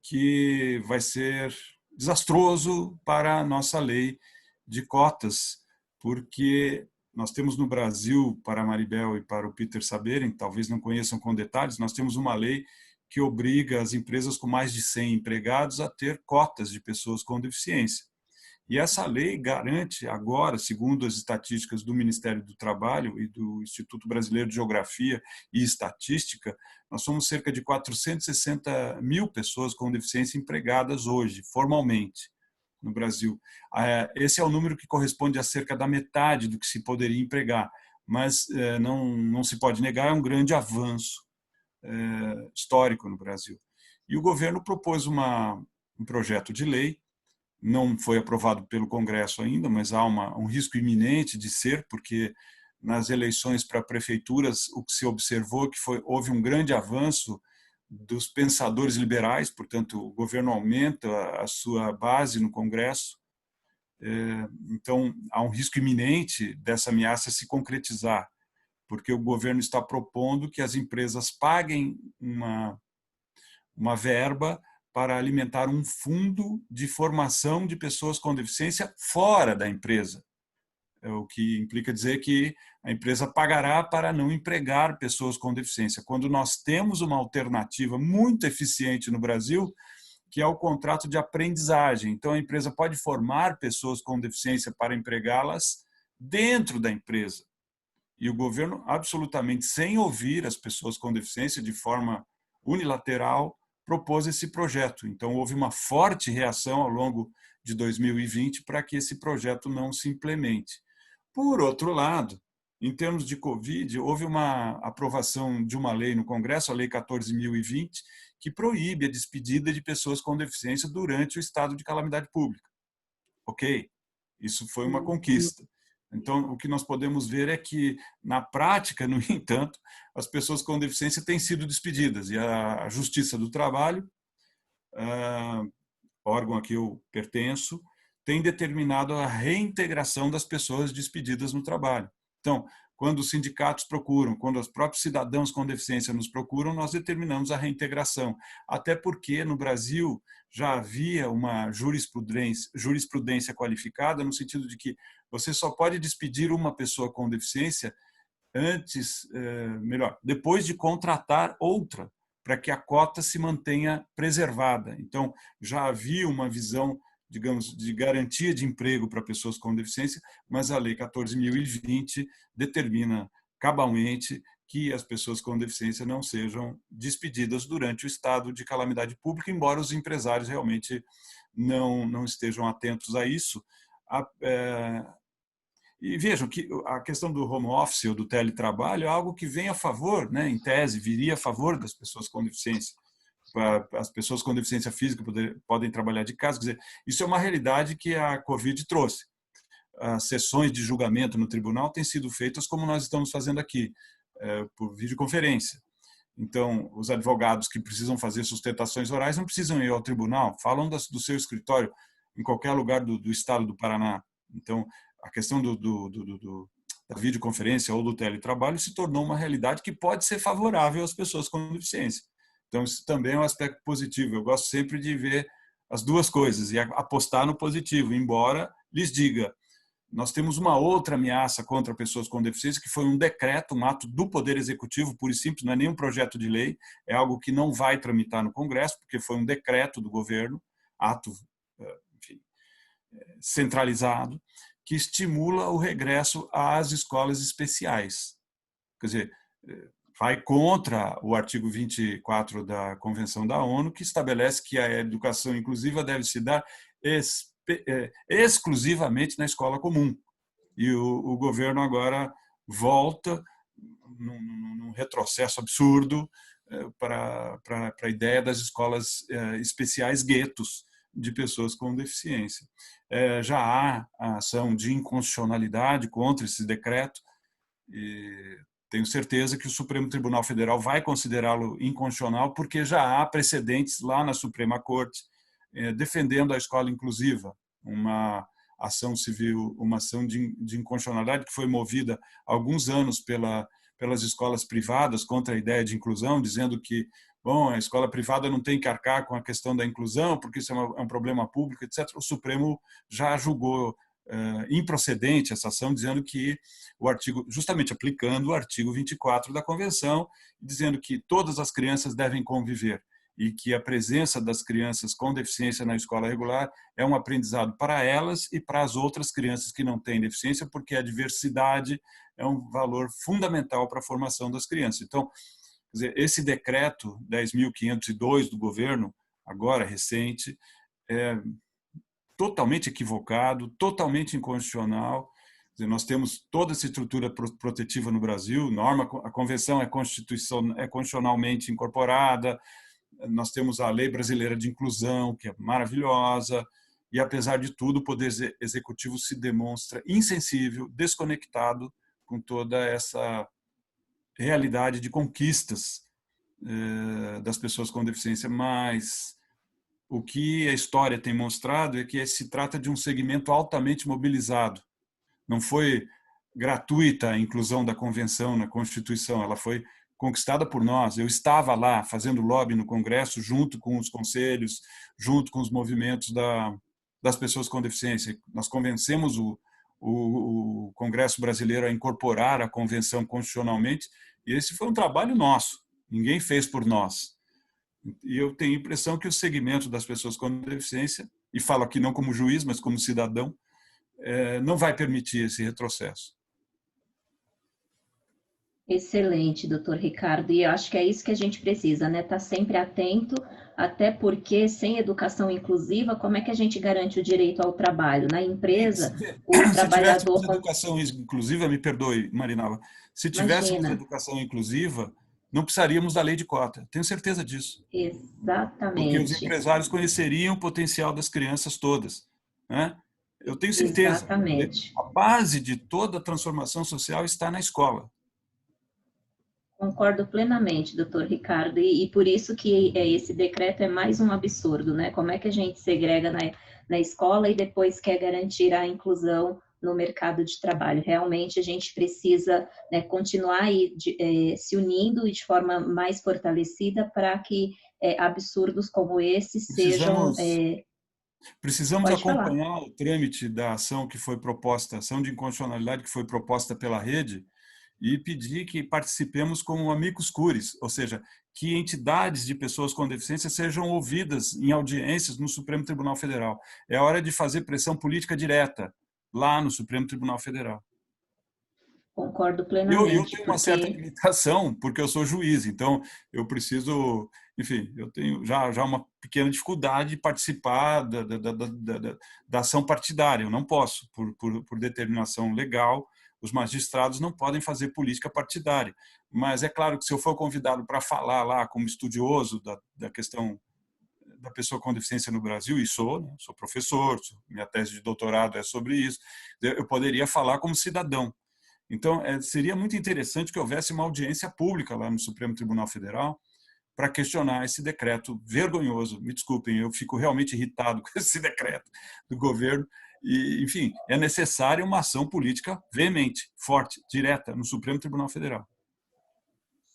que vai ser desastroso para a nossa lei de cotas, porque nós temos no Brasil, para a Maribel e para o Peter saberem, talvez não conheçam com detalhes, nós temos uma lei que obriga as empresas com mais de 100 empregados a ter cotas de pessoas com deficiência. E essa lei garante agora, segundo as estatísticas do Ministério do Trabalho e do Instituto Brasileiro de Geografia e Estatística, nós somos cerca de 460 mil pessoas com deficiência empregadas hoje, formalmente, no Brasil. Esse é o número que corresponde a cerca da metade do que se poderia empregar, mas não se pode negar, é um grande avanço histórico no Brasil. E o governo propôs um projeto de lei, não foi aprovado pelo Congresso ainda, mas há um risco iminente de ser, porque nas eleições para prefeituras o que se observou que houve um grande avanço dos pensadores liberais, portanto o governo aumenta a sua base no Congresso, então há um risco iminente dessa ameaça se concretizar, porque o governo está propondo que as empresas paguem uma verba para alimentar um fundo de formação de pessoas com deficiência fora da empresa, o que implica dizer que a empresa pagará para não empregar pessoas com deficiência, quando nós temos uma alternativa muito eficiente no Brasil, que é o contrato de aprendizagem. Então, a empresa pode formar pessoas com deficiência para empregá-las dentro da empresa. E o governo, absolutamente sem ouvir as pessoas com deficiência de forma unilateral, propôs esse projeto. Então, houve uma forte reação ao longo de 2020 para que esse projeto não se implemente. Por outro lado, em termos de Covid, houve uma aprovação de uma lei no Congresso, a Lei 14.020, que proíbe a despedida de pessoas com deficiência durante o estado de calamidade pública. Ok, isso foi uma conquista. Então, o que nós podemos ver é que, na prática, no entanto, as pessoas com deficiência têm sido despedidas e a Justiça do Trabalho, órgão a que eu pertenço, tem determinado a reintegração das pessoas despedidas no trabalho. Então, quando os sindicatos procuram, quando os próprios cidadãos com deficiência nos procuram, nós determinamos a reintegração. Até porque, no Brasil, já havia uma jurisprudência qualificada, no sentido de que você só pode despedir uma pessoa com deficiência depois de contratar outra, para que a cota se mantenha preservada. Então, já havia uma visão, digamos, de garantia de emprego para pessoas com deficiência, mas a Lei 14.020 determina cabalmente que as pessoas com deficiência não sejam despedidas durante o estado de calamidade pública, embora os empresários realmente não estejam atentos a isso. E vejam que a questão do home office ou do teletrabalho é algo que vem a favor, né, em tese, viria a favor das pessoas com deficiência. As pessoas com deficiência física podem trabalhar de casa. Quer dizer, isso é uma realidade que a Covid trouxe. As sessões de julgamento no tribunal têm sido feitas como nós estamos fazendo aqui, por videoconferência. Então, os advogados que precisam fazer sustentações orais não precisam ir ao tribunal, falam do seu escritório em qualquer lugar do estado do Paraná. Então, a questão da videoconferência ou do teletrabalho se tornou uma realidade que pode ser favorável às pessoas com deficiência. Então, isso também é um aspecto positivo. Eu gosto sempre de ver as duas coisas e apostar no positivo, embora lhes diga, nós temos uma outra ameaça contra pessoas com deficiência, que foi um decreto, um ato do Poder Executivo, puro e simples, não é nenhum projeto de lei, é algo que não vai tramitar no Congresso, porque foi um decreto do governo, ato, enfim, centralizado, que estimula o regresso às escolas especiais. Quer dizer, vai contra o artigo 24 da Convenção da ONU, que estabelece que a educação inclusiva deve se dar exclusivamente na escola comum. E o governo agora volta num retrocesso absurdo para a ideia das escolas especiais guetos de pessoas com deficiência. Já há a ação de inconstitucionalidade contra esse decreto e tenho certeza que o Supremo Tribunal Federal vai considerá-lo inconstitucional porque já há precedentes lá na Suprema Corte defendendo a escola inclusiva, uma ação civil, uma ação de inconstitucionalidade que foi movida há alguns anos pelas escolas privadas contra a ideia de inclusão, dizendo que bom, a escola privada não tem que arcar com a questão da inclusão, porque isso é um problema público, etc. O Supremo já julgou improcedente essa ação, dizendo que o artigo, justamente aplicando o artigo 24 da Convenção, dizendo que todas as crianças devem conviver e que a presença das crianças com deficiência na escola regular é um aprendizado para elas e para as outras crianças que não têm deficiência, porque a diversidade é um valor fundamental para a formação das crianças. Então, quer dizer, esse decreto 10.502 do governo, agora recente, é totalmente equivocado, totalmente inconstitucional. Quer dizer, nós temos toda essa estrutura protetiva no Brasil, a convenção é constitucionalmente incorporada, nós temos a Lei Brasileira de Inclusão, que é maravilhosa, e apesar de tudo, o Poder Executivo se demonstra insensível, desconectado com toda essa realidade de conquistas das pessoas com deficiência, mas o que a história tem mostrado é que se trata de um segmento altamente mobilizado. Não foi gratuita a inclusão da Convenção na Constituição, ela foi conquistada por nós. Eu estava lá fazendo lobby no Congresso, junto com os conselhos, junto com os movimentos das pessoas com deficiência. Nós convencemos o Congresso brasileiro a incorporar a Convenção constitucionalmente, e esse foi um trabalho nosso, ninguém fez por nós. E eu tenho a impressão que o segmento das pessoas com deficiência, e falo aqui não como juiz, mas como cidadão, não vai permitir esse retrocesso. Excelente, doutor Ricardo, e eu acho que é isso que a gente precisa, né? Estar sempre atento, até porque sem educação inclusiva, como é que a gente garante o direito ao trabalho? Na empresa, o trabalhador... Se tivéssemos educação inclusiva, me perdoe, Marinalva, se tivéssemos educação inclusiva, não precisaríamos da lei de cota, tenho certeza disso. Exatamente. Porque os empresários conheceriam o potencial das crianças todas, né? Eu tenho certeza. Exatamente. A base de toda a transformação social está na escola. Concordo plenamente, doutor Ricardo, e por isso que esse decreto é mais um absurdo, né? Como é que a gente segrega na escola e depois quer garantir a inclusão no mercado de trabalho? Realmente a gente precisa, né, continuar aí se unindo e de forma mais fortalecida para que absurdos como esse sejam... Precisamos acompanhar o trâmite da ação que foi proposta, ação de inconstitucionalidade que foi proposta pela rede, e pedir que participemos como amicus curiae, ou seja, que entidades de pessoas com deficiência sejam ouvidas em audiências no Supremo Tribunal Federal. É hora de fazer pressão política direta lá no Supremo Tribunal Federal. Concordo Eu plenamente, tenho uma certa porque limitação, porque eu sou juiz, então eu preciso, enfim, eu tenho já uma pequena dificuldade de participar da ação partidária. Eu não posso, por determinação legal, os magistrados não podem fazer política partidária. Mas é claro que se eu for convidado para falar lá como estudioso da questão da pessoa com deficiência no Brasil, e sou, né? Sou professor, minha tese de doutorado é sobre isso, eu poderia falar como cidadão. Então, seria muito interessante que houvesse uma audiência pública lá no Supremo Tribunal Federal para questionar esse decreto vergonhoso. Me desculpem, eu fico realmente irritado com esse decreto do governo. E, enfim, é necessária uma ação política veemente, forte, direta, no Supremo Tribunal Federal.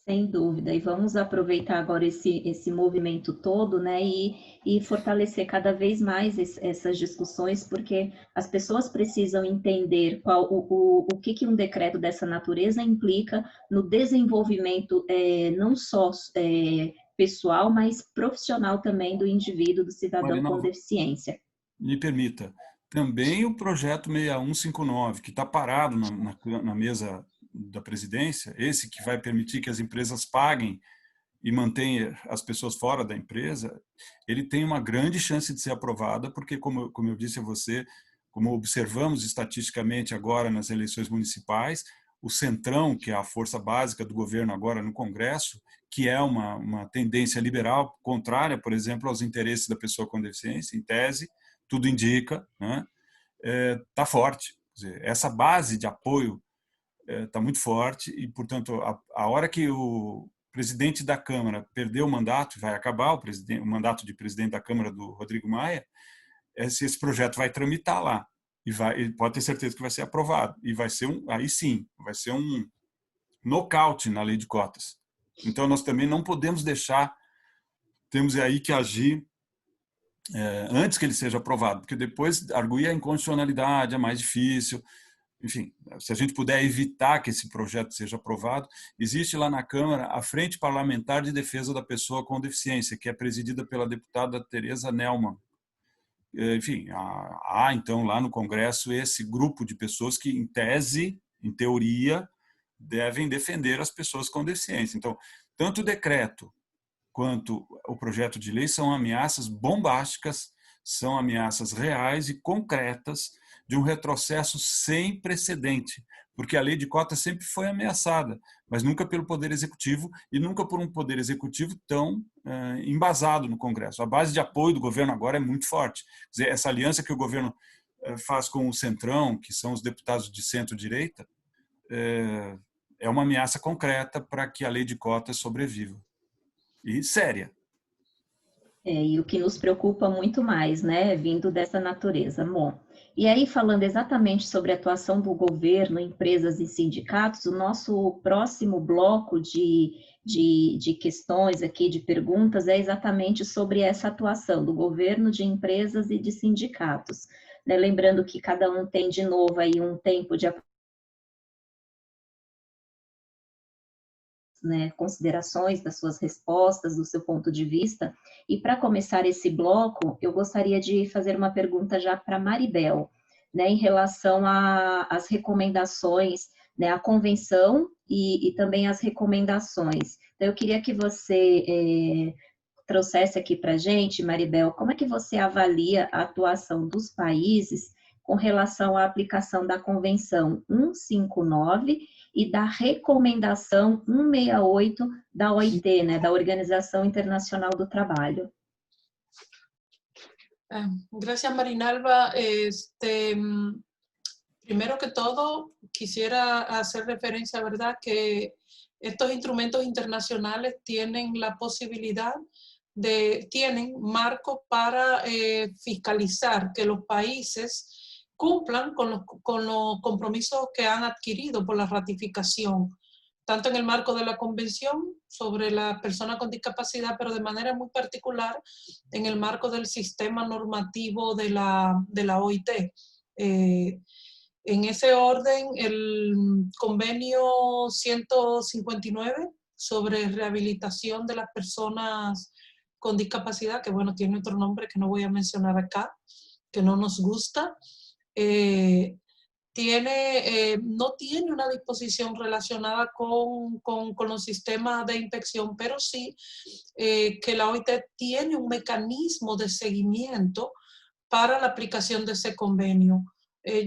sem dúvida, e vamos aproveitar agora esse movimento todo, né, e fortalecer cada vez mais essas discussões, porque as pessoas precisam entender o que um decreto dessa natureza implica no desenvolvimento não só pessoal, mas profissional também do indivíduo, do cidadão Marina, com deficiência. me permita, também o projeto 6159, que está parado na mesa da presidência, esse que vai permitir que as empresas paguem e mantenha as pessoas fora da empresa, ele tem uma grande chance de ser aprovada, porque, como eu disse a você, como observamos estatisticamente agora nas eleições municipais, o Centrão, que é a força básica do governo agora no Congresso, que é uma tendência liberal contrária, por exemplo, aos interesses da pessoa com deficiência, em tese, tudo indica, né? Tá forte. Quer dizer, essa base de apoio está muito forte e, portanto, a hora que o presidente da Câmara perdeu o mandato, vai acabar o mandato de presidente da Câmara do Rodrigo Maia, esse projeto vai tramitar lá e pode ter certeza que vai ser aprovado e vai ser aí sim, vai ser um nocaute na lei de cotas. Então nós também não podemos deixar, temos aí que agir antes que ele seja aprovado, porque depois arguir a inconstitucionalidade é mais difícil. Enfim, se a gente puder evitar que esse projeto seja aprovado, existe lá na Câmara a Frente Parlamentar de Defesa da Pessoa com Deficiência, que é presidida pela deputada Tereza Nelman. Enfim, há então lá no Congresso esse grupo de pessoas que, em tese, em teoria, devem defender as pessoas com deficiência. Então, tanto o decreto quanto o projeto de lei são ameaças bombásticas, são ameaças reais e concretas de um retrocesso sem precedente, porque a lei de cotas sempre foi ameaçada, mas nunca pelo Poder Executivo e nunca por um Poder Executivo tão embasado no Congresso. A base de apoio do governo agora é muito forte. Quer dizer, essa aliança que o governo faz com o Centrão, que são os deputados de centro-direita, é uma ameaça concreta para que a lei de cotas sobreviva. E séria. E o que nos preocupa muito mais, né, vindo dessa natureza. Bom, e aí falando exatamente sobre a atuação do governo, empresas e sindicatos, o nosso próximo bloco de questões aqui, de perguntas, é exatamente sobre essa atuação do governo, de empresas e de sindicatos. Né, lembrando que cada um tem, de novo, aí um tempo de considerações das suas respostas, do seu ponto de vista. E para começar esse bloco, eu gostaria de fazer uma pergunta já para Maribel, em relação às recomendações, a convenção e também as recomendações. Então, eu queria que você trouxesse aqui para a gente, Maribel, como é que você avalia a atuação dos países com relação à aplicação da Convenção 159 e da recomendação 168 da OIT, da Organização Internacional do Trabalho. Gracias, Marinalva. Primero que todo, quisiera hacer referencia, ¿verdad?, que estos instrumentos internacionales tienen la posibilidad tienen marcos para fiscalizar que los países cumplan con los compromisos que han adquirido por la ratificación, tanto en el marco de la Convención sobre la persona con discapacidad, pero de manera muy particular en el marco del sistema normativo de la OIT. En ese orden, el convenio 159 sobre rehabilitación de las personas con discapacidad, que bueno, tiene otro nombre que no voy a mencionar acá, que no nos gusta, no tiene una disposición relacionada con los sistemas de inspección, pero sí que la OIT tiene un mecanismo de seguimiento para la aplicación de ese convenio.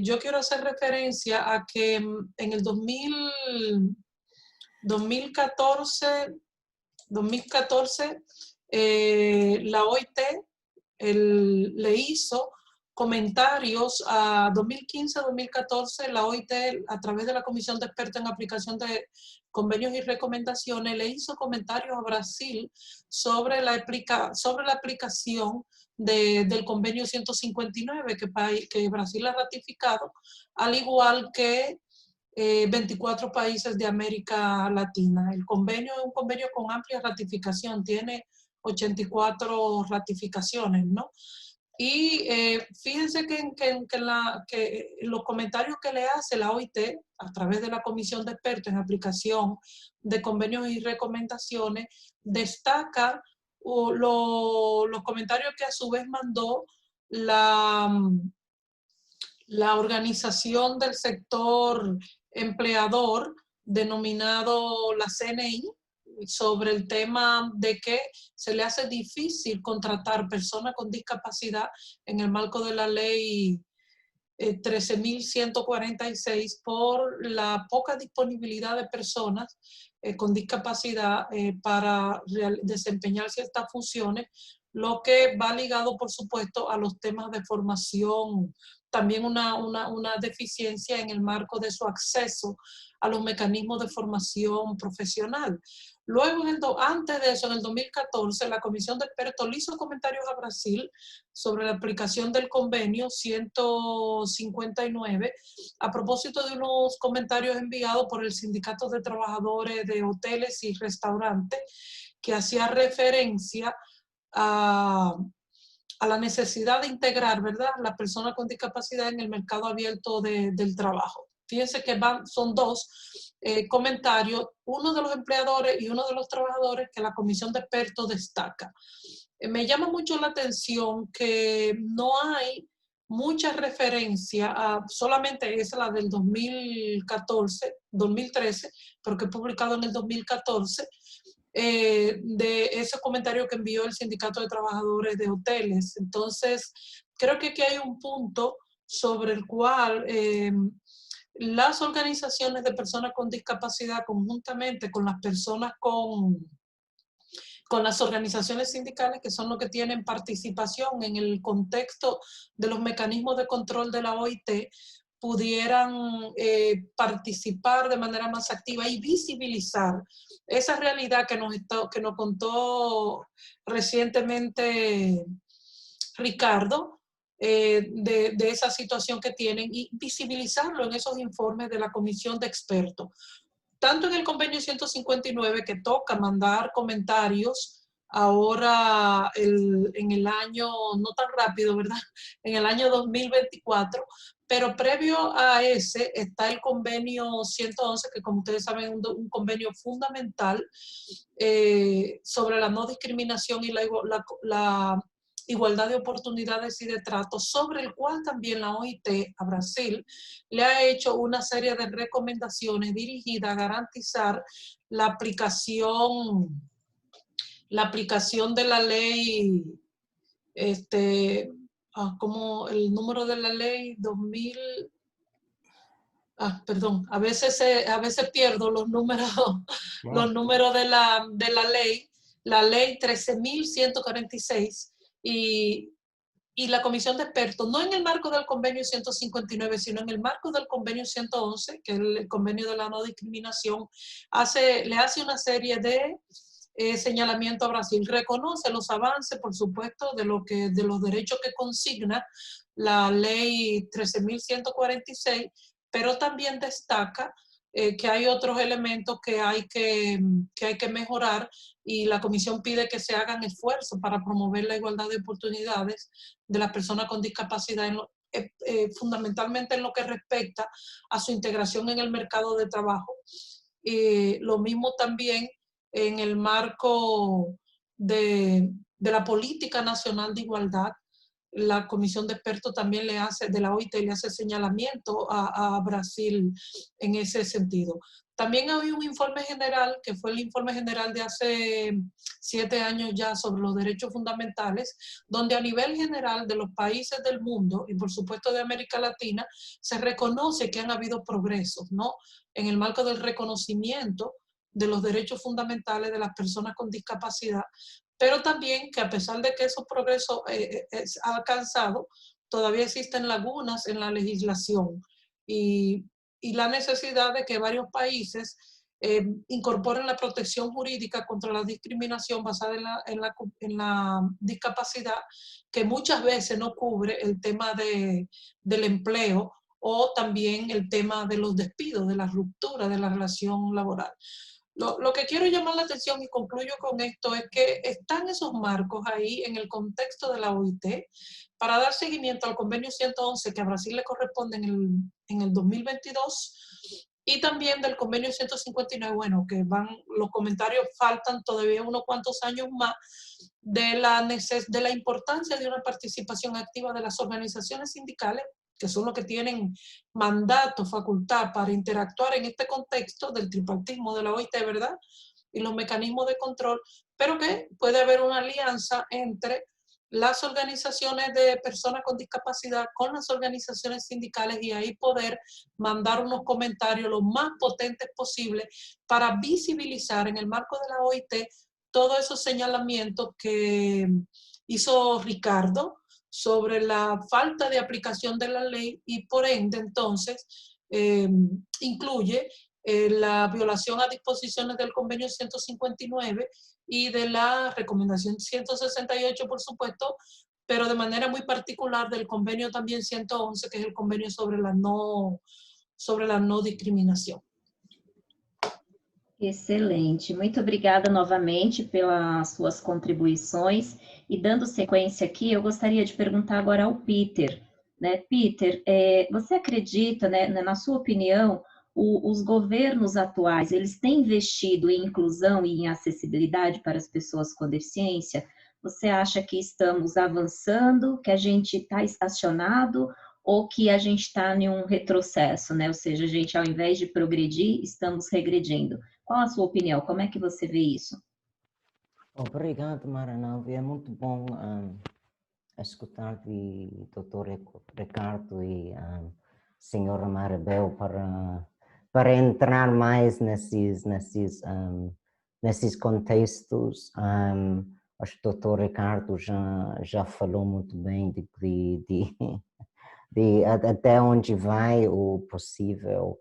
Yo quiero hacer referencia a que en el 2014, la OIT le hizo comentarios a 2015-2014, la OIT a través de la Comisión de Expertos en Aplicación de Convenios y Recomendaciones le hizo comentarios a Brasil sobre la aplicación del convenio 159 que Brasil ha ratificado, al igual que 24 países de América Latina. El convenio es un convenio con amplia ratificación, tiene 84 ratificaciones, ¿no? Y fíjense que los comentarios que le hace la OIT a través de la Comisión de Expertos en Aplicación de Convenios y Recomendaciones destaca los comentarios que a su vez mandó la organización del sector empleador denominado la CNI, sobre el tema de que se le hace difícil contratar personas con discapacidad en el marco de la ley 13.146 por la poca disponibilidad de personas con discapacidad para desempeñar ciertas funciones, lo que va ligado, por supuesto, a los temas de formación, también una deficiencia en el marco de su acceso a los mecanismos de formación profesional. Luego, antes de eso, en el 2014, la Comisión de Expertos le hizo comentarios a Brasil sobre la aplicación del convenio 159 a propósito de unos comentarios enviados por el Sindicato de Trabajadores de Hoteles y Restaurantes, que hacía referencia a la necesidad de integrar, ¿verdad?, las personas con discapacidad en el mercado abierto del trabajo. Fíjense que son dos comentarios, uno de los empleadores y uno de los trabajadores, que la Comisión de Expertos destaca. Me llama mucho la atención que no hay mucha referencia, solamente es la del 2013, pero que es publicado en el 2014, de ese comentario que envió el Sindicato de Trabajadores de Hoteles. Entonces, creo que aquí hay un punto sobre el cual las organizaciones de personas con discapacidad, conjuntamente con las personas con las organizaciones sindicales, que son los que tienen participación en el contexto de los mecanismos de control de la OIT, pudieran participar de manera más activa y visibilizar esa realidad que nos contó recientemente Ricardo, de esa situación que tienen, y visibilizarlo en esos informes de la Comisión de Expertos. Tanto en el convenio 159, que toca mandar comentarios ahora en el año, no tan rápido, ¿verdad?, en el año 2024, pero previo a ese está el convenio 111, que como ustedes saben es un convenio fundamental sobre la no discriminación y la igualdad de oportunidades y de trato, sobre el cual también la OIT a Brasil le ha hecho una serie de recomendaciones dirigidas a garantizar la aplicación de la ley, como el número de la ley 2000, perdón, a veces pierdo los números, wow, los números de la ley 13.146, y la Comisión de Expertos, no en el marco del convenio 159, sino en el marco del convenio 111, que es el convenio de la no discriminación, le hace una serie de señalamientos a Brasil. Reconoce los avances, por supuesto, de los derechos que consigna la ley 13.146, pero también destaca que hay otros elementos que hay que mejorar, y la Comisión pide que se hagan esfuerzos para promover la igualdad de oportunidades de las personas con discapacidad, fundamentalmente en lo que respecta a su integración en el mercado de trabajo. Lo mismo también en el marco de la Política Nacional de Igualdad, la comisión de expertos también de la OIT le hace señalamiento a Brasil en ese sentido. También hay un informe general, que fue el informe general de hace 7 años ya sobre los derechos fundamentales, donde a nivel general de los países del mundo, y por supuesto de América Latina, se reconoce que han habido progresos, ¿no? En el marco del reconocimiento de los derechos fundamentales de las personas con discapacidad, pero también que a pesar de que esos progresos ha alcanzado, todavía existen lagunas en la legislación y la necesidad de que varios países incorporen la protección jurídica contra la discriminación basada en la discapacidad, que muchas veces no cubre el tema del empleo o también el tema de los despidos, de la ruptura de la relación laboral. Lo que quiero llamar la atención y concluyo con esto es que están esos marcos ahí en el contexto de la OIT para dar seguimiento al convenio 111 que a Brasil le corresponde en el 2022 y también del convenio 159, bueno, que los comentarios faltan todavía unos cuantos años más, de la importancia de una participación activa de las organizaciones sindicales, que son los que tienen mandato, facultad para interactuar en este contexto del tripartismo de la OIT, ¿verdad? Y los mecanismos de control, pero que puede haber una alianza entre las organizaciones de personas con discapacidad con las organizaciones sindicales y ahí poder mandar unos comentarios lo más potentes posible para visibilizar en el marco de la OIT todos esos señalamientos que hizo Ricardo sobre la falta de aplicación de la ley y por ende entonces incluye la violación a disposiciones del convenio 159 y de la recomendación 168, por supuesto, pero de manera muy particular del convenio también 111, que es el convenio sobre la no discriminação. Excelente, muito obrigada novamente pelas suas contribuições. E dando sequência aqui, eu gostaria de perguntar agora ao Peter. Né? Peter, você acredita, né, na sua opinião, os governos atuais, eles têm investido em inclusão e em acessibilidade para as pessoas com deficiência? Você acha que estamos avançando, que a gente está estacionado ou que a gente está em um retrocesso, né? Ou seja, a gente, ao invés de progredir, estamos regredindo. Qual a sua opinião? Como é que você vê isso? Obrigado, Maranello. É muito bom escutar de Dr. Ricardo e Senhora Maribel para entrar mais nesses contextos. Acho que o Dr. Ricardo já falou muito bem de até onde vai o possível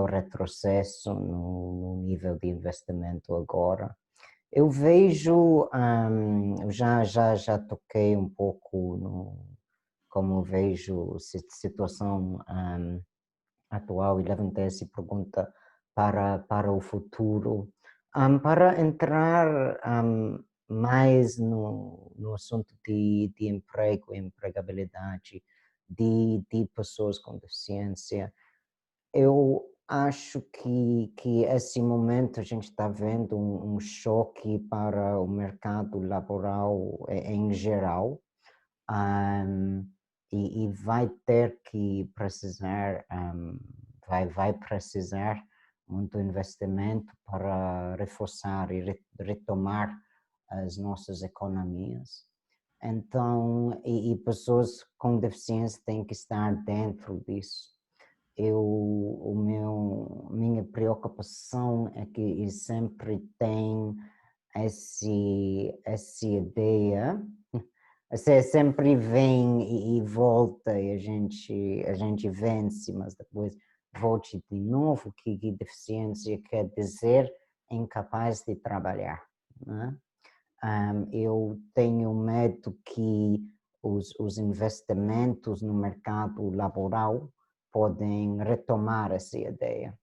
retrocesso no nível de investimento agora. Eu vejo, já toquei um pouco como vejo a situação atual e levantei essa pergunta para o futuro. Para entrar mais no assunto de emprego e empregabilidade de pessoas com deficiência, eu acho que esse momento a gente está vendo um choque para o mercado laboral em geral e vai ter que precisar, vai precisar muito investimento para reforçar e retomar as nossas economias. Então, e pessoas com deficiência têm que estar dentro disso. Minha preocupação é que sempre tem essa ideia, sempre vem e volta e a gente vence, mas depois volte de novo que deficiência quer dizer incapaz de trabalhar, né? Eu tenho medo que os investimentos no mercado laboral podem retomar essa ideia,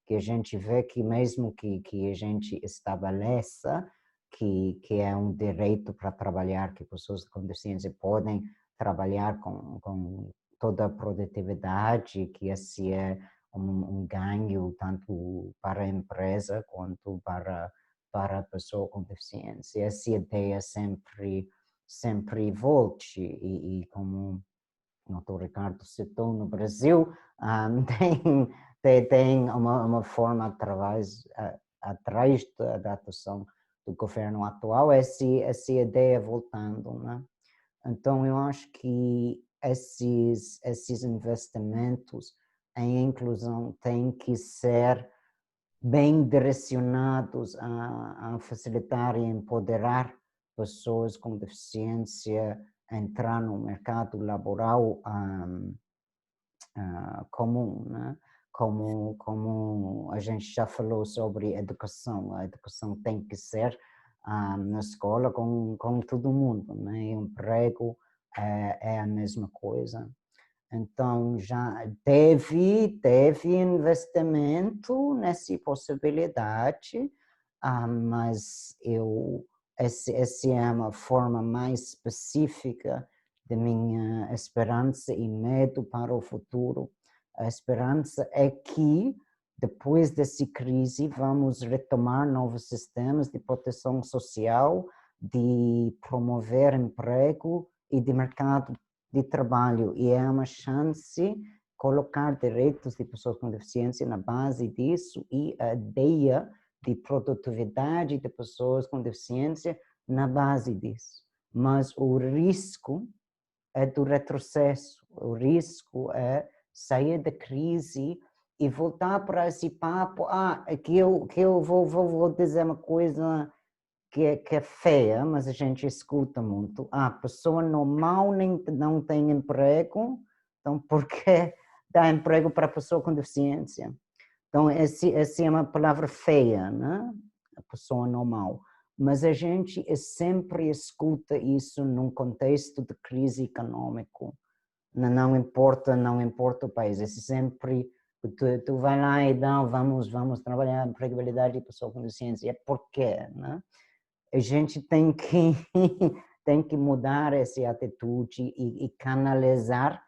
que a gente vê que mesmo que a gente estabeleça que é um direito para trabalhar, que pessoas com deficiência podem trabalhar com toda a produtividade, que esse é um ganho tanto para a empresa quanto para a pessoa com deficiência. Essa ideia sempre sempre volte. E como o Dr. Ricardo citou, no Brasil tem uma forma atrás da atuação do governo atual, essa ideia voltando, né? Então, eu acho que esses investimentos em inclusão têm que ser bem direcionados a facilitar e empoderar pessoas com deficiência a entrar no mercado laboral comum, né? Como a gente já falou sobre educação, a educação tem que ser na escola com todo mundo, né? Emprego é a mesma coisa. Então, já teve investimento nessa possibilidade, mas essa é uma forma mais específica de minha esperança e medo para o futuro. A esperança é que, depois dessa crise, vamos retomar novos sistemas de proteção social, de promover emprego e de mercado de trabalho, e é uma chance colocar direitos de pessoas com deficiência na base disso e a ideia de produtividade de pessoas com deficiência na base disso. Mas o risco é do retrocesso, o risco é sair da crise e voltar para esse papo, que eu vou dizer uma coisa que é feia, mas a gente escuta muito. Pessoa normal não tem emprego, então por que dá emprego para pessoa com deficiência? Então, essa é uma palavra feia, né? A pessoa normal. Mas a gente sempre escuta isso num contexto de crise econômica. Não importa o país, é sempre... Tu vai lá e vamos trabalhar a empregabilidade de pessoa com deficiência. Por quê, né? A gente tem que mudar essa atitude e canalizar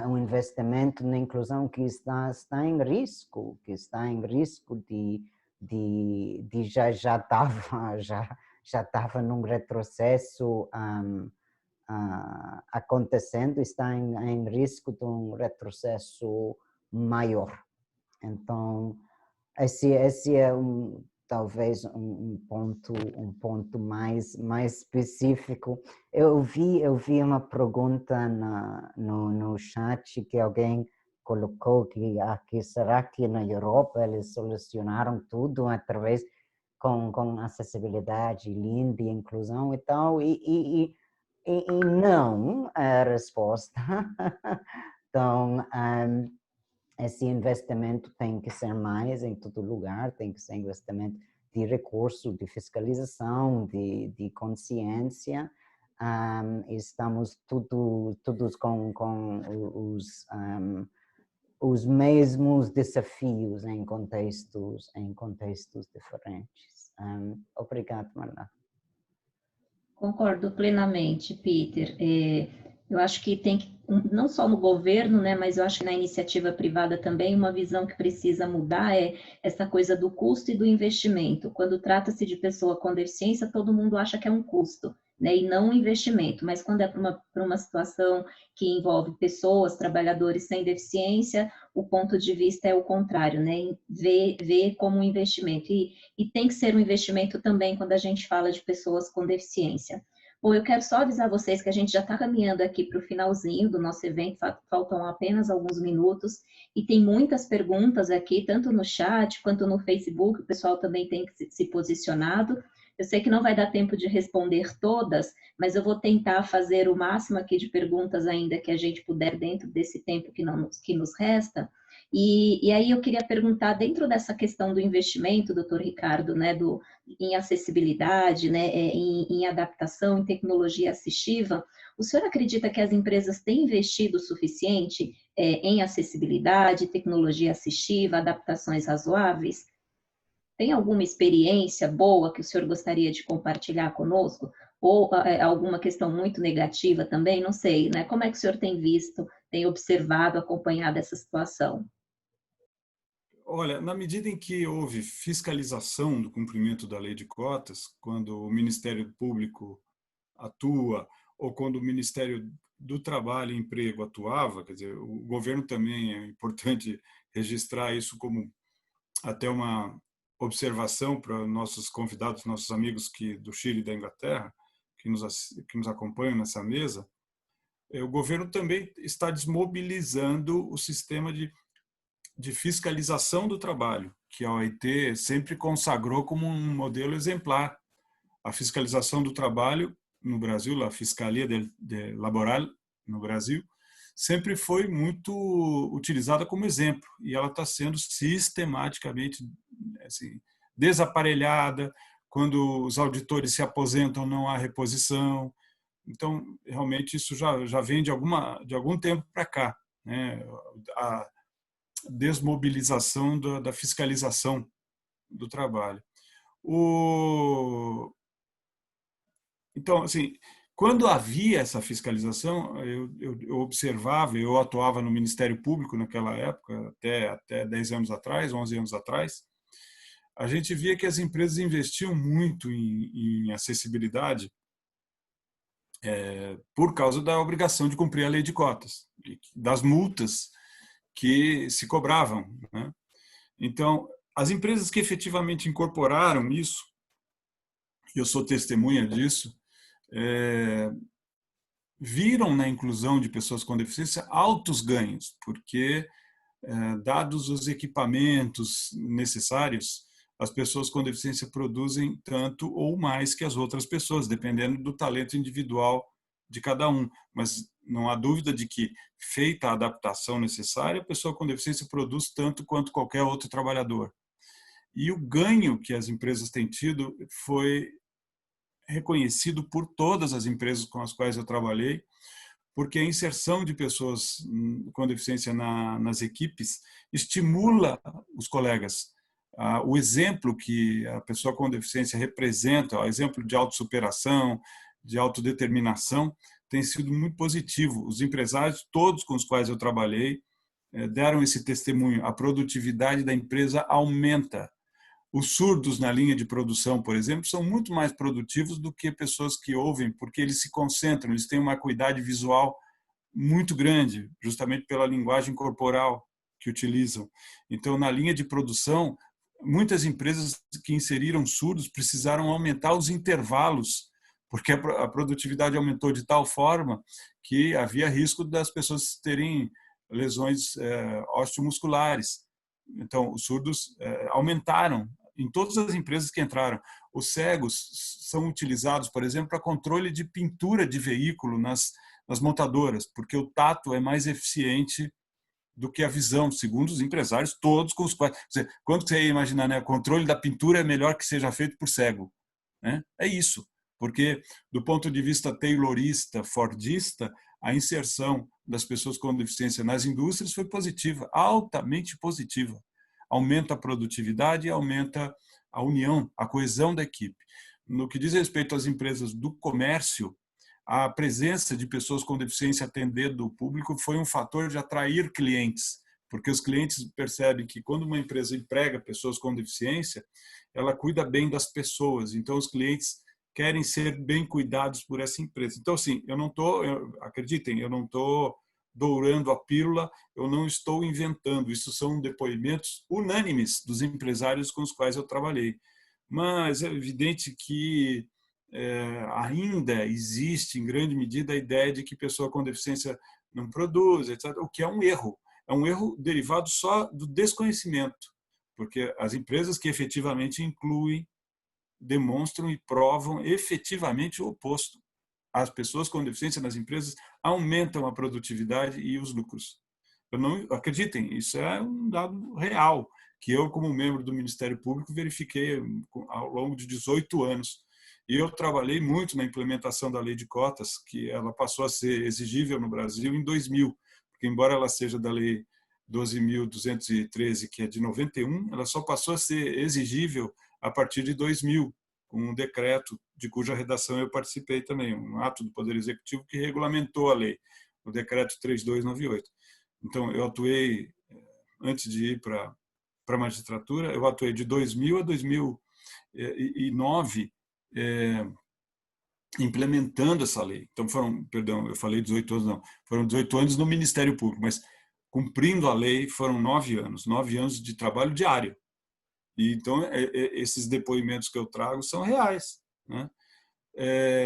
um investimento na inclusão que está em risco, de já estava num retrocesso acontecendo, está em risco de um retrocesso maior. Então, esse é talvez um ponto mais específico. Eu vi uma pergunta no chat que alguém colocou que será que na Europa eles solucionaram tudo através com acessibilidade, linda e inclusão e tal, e não é a resposta. Então, esse investimento tem que ser mais em todo lugar, tem que ser investimento de recurso, de fiscalização, de consciência. Estamos todos com os mesmos desafios em contextos diferentes. Obrigado, Marla. Concordo plenamente, Peter. Eu acho que tem que, não só no governo, né, mas eu acho que na iniciativa privada também, uma visão que precisa mudar é essa coisa do custo e do investimento. Quando trata-se de pessoa com deficiência, todo mundo acha que é um custo, né, e não um investimento, mas quando é para uma situação que envolve pessoas, trabalhadores sem deficiência, o ponto de vista é o contrário, né, ver como um investimento. E tem que ser um investimento também quando a gente fala de pessoas com deficiência. Bom, eu quero só avisar vocês que a gente já está caminhando aqui para o finalzinho do nosso evento, faltam apenas alguns minutos, e tem muitas perguntas aqui, tanto no chat quanto no Facebook, o pessoal também tem se posicionado. Eu sei que não vai dar tempo de responder todas, mas eu vou tentar fazer o máximo aqui de perguntas ainda que a gente puder dentro desse tempo que nos resta. E aí eu queria perguntar, dentro dessa questão do investimento, doutor Ricardo, né, em acessibilidade, né, em adaptação, em tecnologia assistiva, o senhor acredita que as empresas têm investido o suficiente em acessibilidade, tecnologia assistiva, adaptações razoáveis? Tem alguma experiência boa que o senhor gostaria de compartilhar conosco? Ou alguma questão muito negativa também? Não sei, né? Como é que o senhor tem visto, tem observado, acompanhado essa situação? Olha, na medida em que houve fiscalização do cumprimento da lei de cotas, quando o Ministério Público atua, ou quando o Ministério do Trabalho e Emprego atuava, quer dizer, o governo também é importante registrar isso como até uma observação para nossos convidados, nossos amigos do Chile e da Inglaterra, que nos acompanham nessa mesa. O governo também está desmobilizando o sistema de fiscalização do trabalho, que a OIT sempre consagrou como um modelo exemplar. A fiscalização do trabalho no Brasil, a Fiscalia Laboral no Brasil, sempre foi muito utilizada como exemplo, e ela está sendo sistematicamente assim, desaparelhada. Quando os auditores se aposentam, não há reposição. Então, realmente, isso já vem de algum tempo para cá, né? A desmobilização da fiscalização do trabalho. Então, assim, quando havia essa fiscalização, eu observava, eu atuava no Ministério Público naquela época, até 10 anos atrás, 11 anos atrás, a gente via que as empresas investiam muito em acessibilidade por causa da obrigação de cumprir a lei de cotas, das multas que se cobravam, né? Então, as empresas que efetivamente incorporaram isso, eu sou testemunha disso, viram na inclusão de pessoas com deficiência altos ganhos, porque, dados os equipamentos necessários, as pessoas com deficiência produzem tanto ou mais que as outras pessoas, dependendo do talento individual de cada um. Mas não há dúvida de que, feita a adaptação necessária, a pessoa com deficiência produz tanto quanto qualquer outro trabalhador. E o ganho que as empresas têm tido foi reconhecido por todas as empresas com as quais eu trabalhei, porque a inserção de pessoas com deficiência nas equipes estimula os colegas. O exemplo que a pessoa com deficiência representa, o exemplo de autossuperação, de autodeterminação, tem sido muito positivo. Os empresários, todos com os quais eu trabalhei, deram esse testemunho. A produtividade da empresa aumenta. Os surdos na linha de produção, por exemplo, são muito mais produtivos do que pessoas que ouvem, porque eles se concentram, eles têm uma acuidade visual muito grande, justamente pela linguagem corporal que utilizam. Então, na linha de produção, muitas empresas que inseriram surdos precisaram aumentar os intervalos, porque a produtividade aumentou de tal forma que havia risco das pessoas terem lesões osteomusculares. Então, os surdos aumentaram em todas as empresas que entraram. Os cegos são utilizados, por exemplo, para controle de pintura de veículo nas montadoras, porque o tato é mais eficiente do que a visão, segundo os empresários todos com os quais... Quando você ia imaginar, né, o controle da pintura é melhor que seja feito por cego, né? É isso, porque do ponto de vista taylorista, fordista, a inserção das pessoas com deficiência nas indústrias foi positiva, altamente positiva. Aumenta a produtividade e aumenta a união, a coesão da equipe. No que diz respeito às empresas do comércio, a presença de pessoas com deficiência atendendo o público foi um fator de atrair clientes, porque os clientes percebem que quando uma empresa emprega pessoas com deficiência, ela cuida bem das pessoas, então os clientes querem ser bem cuidados por essa empresa. Então, assim, acreditem, eu não estou dourando a pílula, eu não estou inventando, isso são depoimentos unânimes dos empresários com os quais eu trabalhei. Mas é evidente que ainda existe, em grande medida, a ideia de que pessoa com deficiência não produz, etc., o que é um erro. É um erro derivado só do desconhecimento, porque as empresas que efetivamente incluem demonstram e provam efetivamente o oposto. As pessoas com deficiência nas empresas aumentam a produtividade e os lucros. Não acreditem, isso é um dado real, que eu, como membro do Ministério Público, verifiquei ao longo de 18 anos. E eu trabalhei muito na implementação da lei de cotas, que ela passou a ser exigível no Brasil em 2000, porque embora ela seja da lei 12.213, que é de 91, ela só passou a ser exigível a partir de 2000, com um decreto de cuja redação eu participei também, um ato do Poder Executivo que regulamentou a lei, o decreto 3298. Então, eu atuei, antes de ir para a magistratura, eu atuei de 2000 a 2009, implementando essa lei. Então perdão, eu falei 18 anos, não, foram 18 anos no Ministério Público, mas cumprindo a lei foram 9 anos de trabalho diário. E então esses depoimentos que eu trago são reais, né?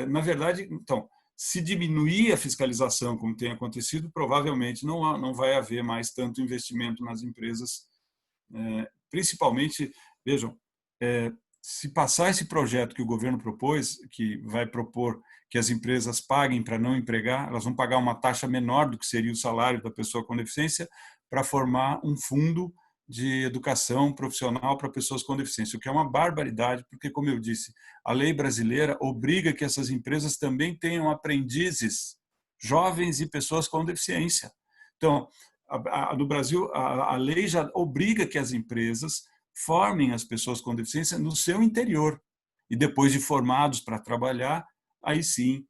Na verdade, então, se diminuir a fiscalização como tem acontecido, provavelmente não vai haver mais tanto investimento nas empresas, principalmente, vejam, se passar esse projeto que o governo propôs, que vai propor que as empresas paguem para não empregar, elas vão pagar uma taxa menor do que seria o salário da pessoa com deficiência para formar um fundo de educação profissional para pessoas com deficiência, o que é uma barbaridade, porque, como eu disse, a lei brasileira obriga que essas empresas também tenham aprendizes, jovens e pessoas com deficiência. Então, no Brasil, a lei já obriga que as empresas formem as pessoas com deficiência no seu interior. E depois de formados para trabalhar, aí sim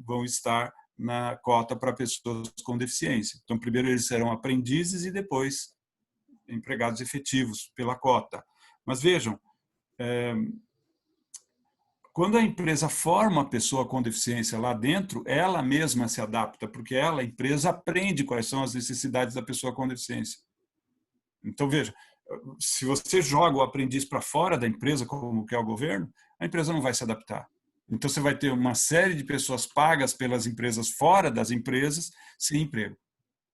vão estar na cota para pessoas com deficiência. Então, primeiro eles serão aprendizes e depois empregados efetivos pela cota. Mas vejam, quando a empresa forma a pessoa com deficiência lá dentro, ela mesma se adapta, porque a empresa aprende quais são as necessidades da pessoa com deficiência. Então, veja, se você joga o aprendiz para fora da empresa, como que é o governo, a empresa não vai se adaptar. Então, você vai ter uma série de pessoas pagas pelas empresas fora das empresas sem emprego,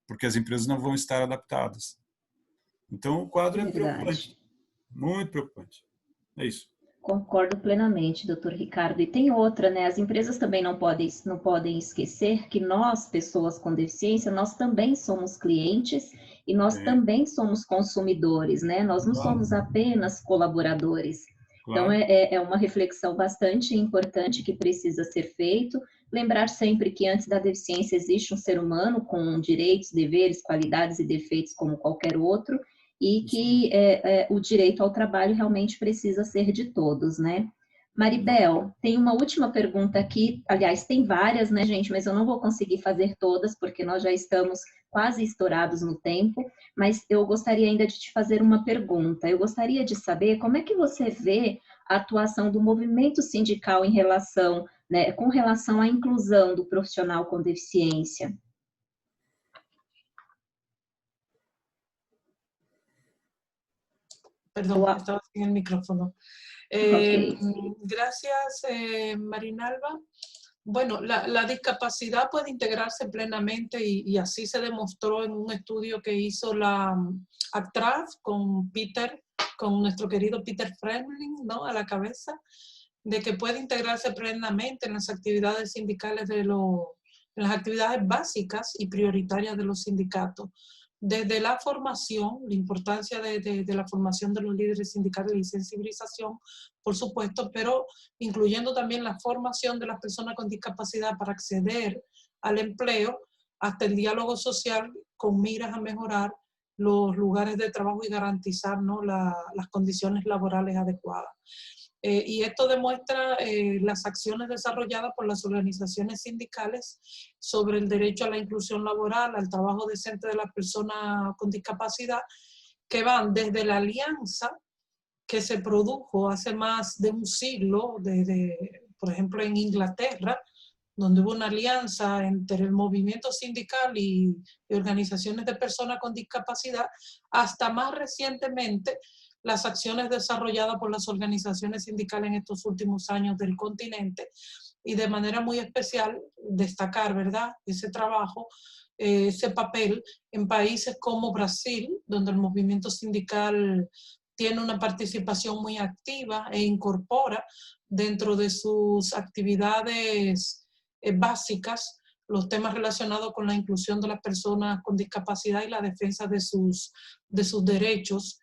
porque as empresas não vão estar adaptadas. Então, o quadro é preocupante, muito preocupante. É isso. Concordo plenamente, doutor Ricardo. E tem outra, né? As empresas também não podem esquecer que nós, pessoas com deficiência, nós também somos clientes e nós também somos consumidores, né? Nós não somos apenas colaboradores. Então, é uma reflexão bastante importante que precisa ser feito. Lembrar sempre que antes da deficiência existe um ser humano com direitos, deveres, qualidades e defeitos como qualquer outro, e que o direito ao trabalho realmente precisa ser de todos, né? Maribel, tem uma última pergunta aqui, aliás, tem várias, né, gente, mas eu não vou conseguir fazer todas, porque nós já estamos quase estourados no tempo, mas eu gostaria ainda de te fazer uma pergunta. Eu gostaria de saber como é que você vê a atuação do movimento sindical em relação, né, com relação à inclusão do profissional com deficiência. Perdón, estaba sin el micrófono. Okay. Gracias, Marinalva. Bueno, la discapacidad puede integrarse plenamente y así se demostró en un estudio que hizo la ACTRAF con nuestro querido Peter Fremling, ¿no? A la cabeza, de que puede integrarse plenamente en las actividades sindicales en las actividades básicas y prioritarias de los sindicatos. Desde la formación, la importancia de la formación de los líderes sindicales y sensibilización, por supuesto, pero incluyendo también la formación de las personas con discapacidad para acceder al empleo, hasta el diálogo social con miras a mejorar los lugares de trabajo y garantizar, ¿no?, las condiciones laborales adecuadas. Y esto demuestra las acciones desarrolladas por las organizaciones sindicales sobre el derecho a la inclusión laboral, al trabajo decente de las personas con discapacidad, que van desde la alianza que se produjo hace más de un siglo, por ejemplo, en Inglaterra, donde hubo una alianza entre el movimiento sindical y organizaciones de personas con discapacidad, hasta más recientemente las acciones desarrolladas por las organizaciones sindicales en estos últimos años del continente, y de manera muy especial destacar, ¿verdad?, ese trabajo, ese papel en países como Brasil, donde el movimiento sindical tiene una participación muy activa e incorpora dentro de sus actividades básicas los temas relacionados con la inclusión de las personas con discapacidad y la defensa de sus derechos,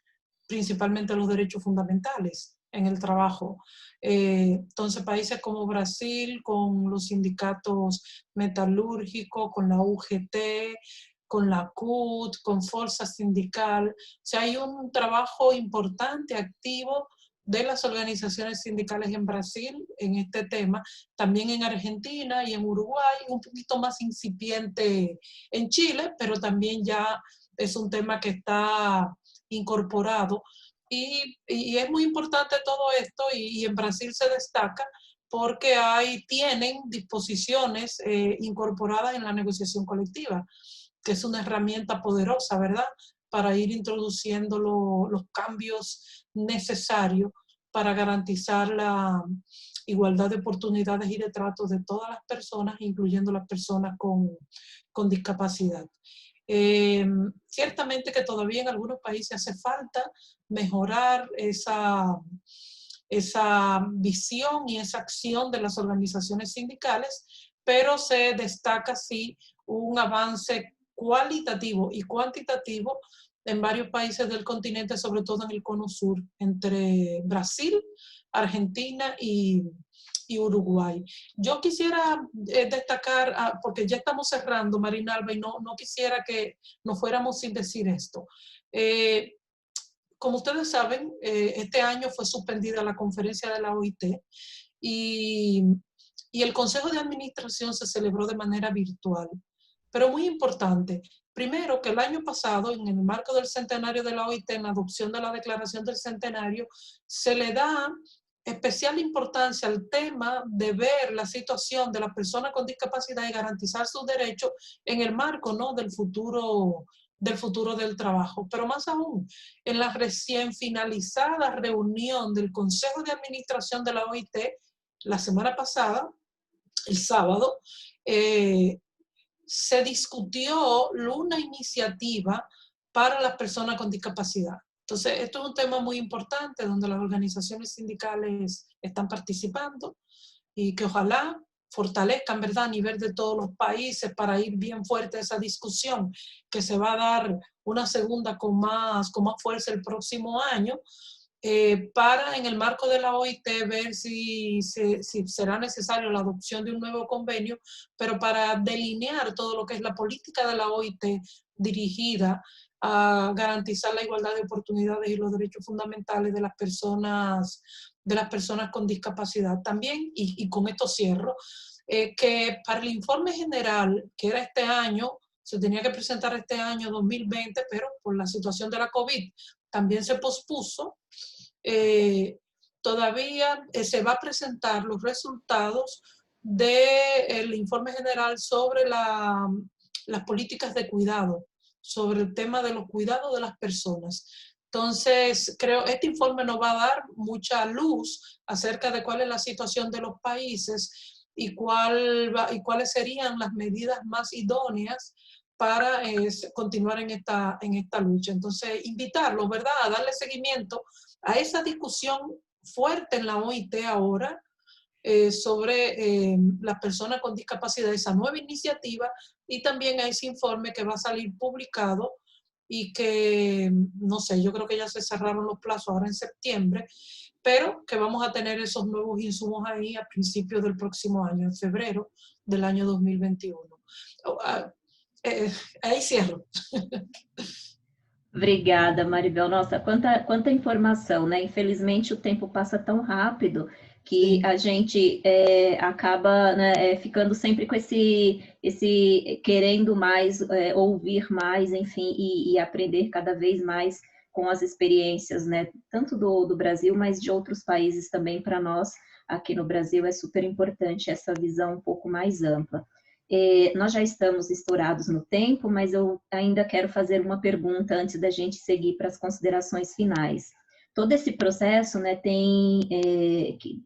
principalmente los derechos fundamentales en el trabajo. Entonces, países como Brasil, con los sindicatos metalúrgicos, con la UGT, con la CUT, con Fuerza Sindical, o sea, hay un trabajo importante, activo, de las organizaciones sindicales en Brasil en este tema, también en Argentina y en Uruguay, un poquito más incipiente en Chile, pero también ya es un tema que está incorporado. Y es muy importante todo esto, y en Brasil se destaca porque tienen disposiciones incorporadas en la negociación colectiva, que es una herramienta poderosa, ¿verdad?, para ir introduciendo los cambios necesarios para garantizar la igualdad de oportunidades y de tratos de todas las personas, incluyendo las personas con discapacidad. Ciertamente que todavía en algunos países hace falta mejorar esa visión y esa acción de las organizaciones sindicales, pero se destaca sí un avance cualitativo y cuantitativo en varios países del continente, sobre todo en el cono sur, entre Brasil, Argentina y Uruguay. Yo quisiera destacar, porque ya estamos cerrando, Marinalva, y no quisiera que nos fuéramos sin decir esto. Como ustedes saben, este año fue suspendida la conferencia de la OIT y el Consejo de Administración se celebró de manera virtual. Pero muy importante, primero que el año pasado, en el marco del centenario de la OIT, en la adopción de la Declaración del Centenario, se le da especial importancia al tema de ver la situación de las personas con discapacidad y garantizar sus derechos en el marco, ¿no?, del futuro del trabajo. Pero más aún, en la recién finalizada reunión del Consejo de Administración de la OIT, la semana pasada, el sábado, se discutió una iniciativa para las personas con discapacidad. Entonces, esto es un tema muy importante donde las organizaciones sindicales están participando y que ojalá fortalezcan, ¿verdad?, a nivel de todos los países para ir bien fuerte a esa discusión que se va a dar una segunda con más fuerza el próximo año, para en el marco de la OIT ver si será necesario la adopción de un nuevo convenio, pero para delinear todo lo que es la política de la OIT dirigida a garantizar la igualdad de oportunidades y los derechos fundamentales de las personas con discapacidad. También, y con esto cierro, que para el informe general, que era este año, se tenía que presentar este año 2020, pero por la situación de la COVID también se pospuso. Todavía se va a presentar los resultados del informe general sobre las políticas de cuidado, sobre el tema de los cuidados de las personas. Entonces, creo que este informe nos va a dar mucha luz acerca de cuál es la situación de los países y cuáles serían las medidas más idóneas para continuar en esta lucha. Entonces, invitarlos, ¿verdad?, a darle seguimiento a esa discusión fuerte en la OIT ahora sobre las personas con discapacidad, esa nueva iniciativa, y también a ese informe que va a salir publicado y que, no sé, yo creo que ya se cerraron los plazos ahora en septiembre, pero que vamos a tener esos nuevos insumos ahí a principios del próximo año, en febrero del año 2021. Aí cierro. Obrigada, Maribel. Nossa, quanta informação, né? Infelizmente, o tempo passa tão rápido que Sim. a gente acaba, né, ficando sempre com esse querendo mais, ouvir mais, enfim, e aprender cada vez mais com as experiências, né? Tanto do Brasil, mas de outros países também. Para nós, aqui no Brasil, é super importante essa visão um pouco mais ampla. Nós já estamos estourados no tempo, mas eu ainda quero fazer uma pergunta antes da gente seguir para as considerações finais. Todo esse processo, né, tem,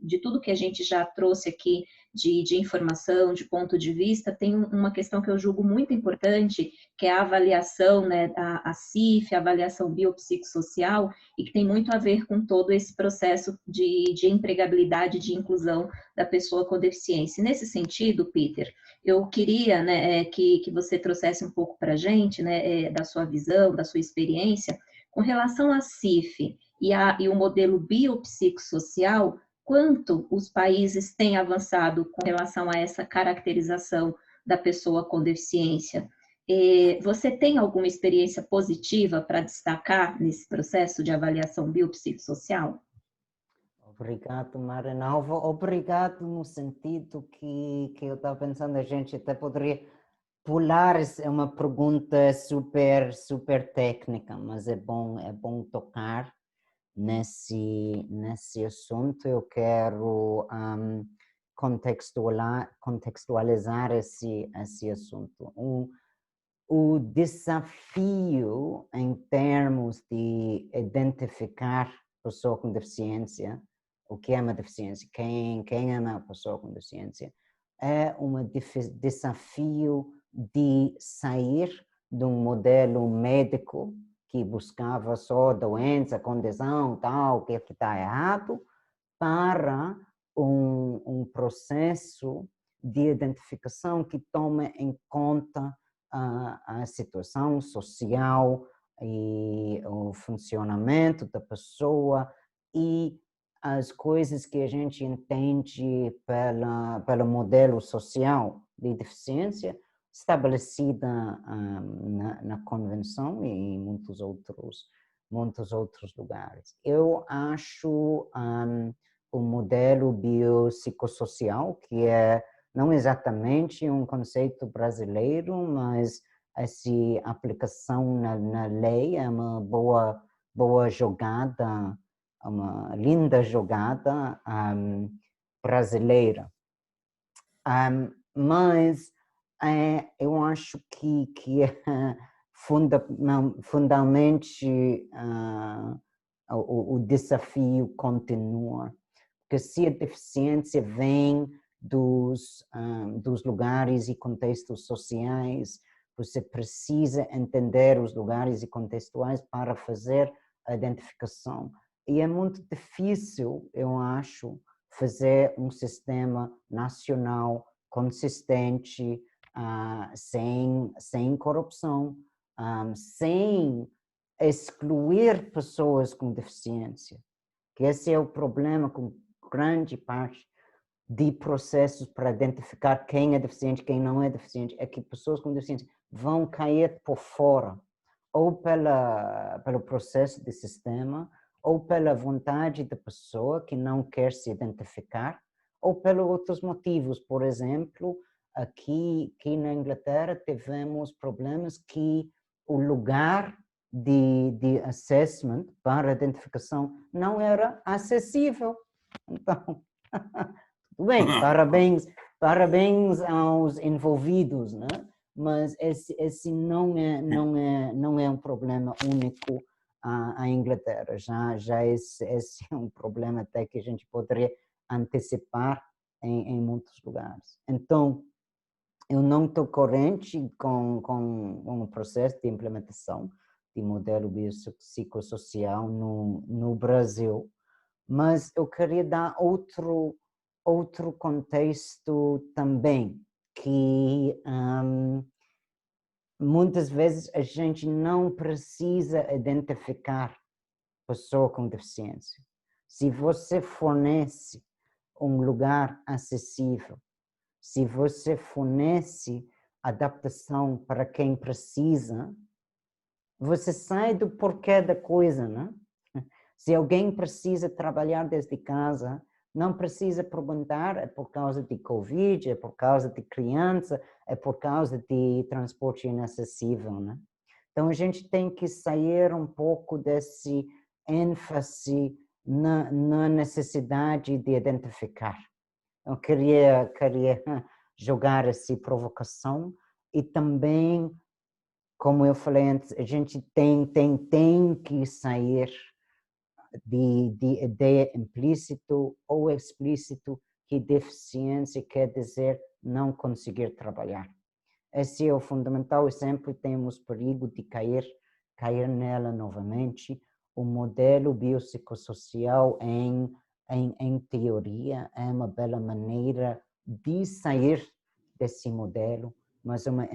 de tudo que a gente já trouxe aqui de informação, de ponto de vista, tem uma questão que eu julgo muito importante, que é a avaliação, né, a CIF, a avaliação biopsicossocial, e que tem muito a ver com todo esse processo de empregabilidade, de inclusão da pessoa com deficiência. E nesse sentido, Peter, eu queria, né, que você trouxesse um pouco para a gente, né, da sua visão, da sua experiência, com relação à CIF e o modelo biopsicossocial, quanto os países têm avançado com relação a essa caracterização da pessoa com deficiência. Você tem alguma experiência positiva para destacar nesse processo de avaliação biopsicossocial? Obrigado, Marinalva. Obrigado no sentido que eu estava pensando, a gente até poderia pular, é uma pergunta super técnica, mas é bom tocar nesse assunto. Eu quero contextualizar esse assunto. O desafio em termos de identificar pessoa com deficiência, o que é uma deficiência, quem é uma pessoa com deficiência, é um desafio de sair de um modelo médico que buscava só doença, condição, tal, que está errado, para um processo de identificação que tome em conta a situação social e o funcionamento da pessoa e as coisas que a gente entende pelo modelo social de deficiência estabelecida na Convenção e em muitos outros lugares. Eu acho o modelo biopsicossocial, que é não exatamente um conceito brasileiro, mas essa aplicação na lei é uma boa jogada, uma linda jogada brasileira. Mas eu acho que fundamentalmente o desafio continua, porque se a deficiência vem dos lugares e contextos sociais, você precisa entender os lugares e contextuais para fazer a identificação. E é muito difícil, eu acho, fazer um sistema nacional consistente, sem corrupção, sem excluir pessoas com deficiência. Que esse é o problema com grande parte de processos para identificar quem é deficiente, quem não é deficiente, é que pessoas com deficiência vão cair por fora, ou pelo processo de sistema, ou pela vontade da pessoa que não quer se identificar, ou pelos outros motivos. Por exemplo, aqui na Inglaterra tivemos problemas que o lugar de assessment para identificação não era acessível. Então, tudo bem, parabéns aos envolvidos, né? Mas esse não é um problema único à Inglaterra. Já esse é um problema até que a gente poderia antecipar em muitos lugares. Então, eu não estou corrente com o processo de implementação de modelo biopsicossocial no Brasil, mas eu queria dar outro contexto também, que muitas vezes a gente não precisa identificar pessoa com deficiência. Se você fornece um lugar acessível, se você fornece adaptação para quem precisa, você sai do porquê da coisa, né? Se alguém precisa trabalhar desde casa, não precisa perguntar, é por causa de Covid, é por causa de criança, é por causa de transporte inacessível, né? Então, a gente tem que sair um pouco desse ênfase na necessidade de identificar. Eu queria jogar essa provocação e também, como eu falei antes, a gente tem que sair de ideia implícito ou explícito que deficiência quer dizer não conseguir trabalhar. Esse é o fundamental e sempre temos perigo de cair nela novamente. O modelo biopsicossocial em teoria é uma bela maneira de sair desse modelo, mas uma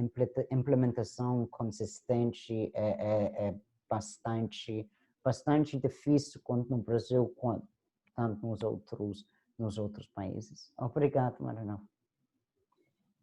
implementação consistente é bastante difícil, quanto no Brasil, quanto nos outros países. Obrigado, Marinal.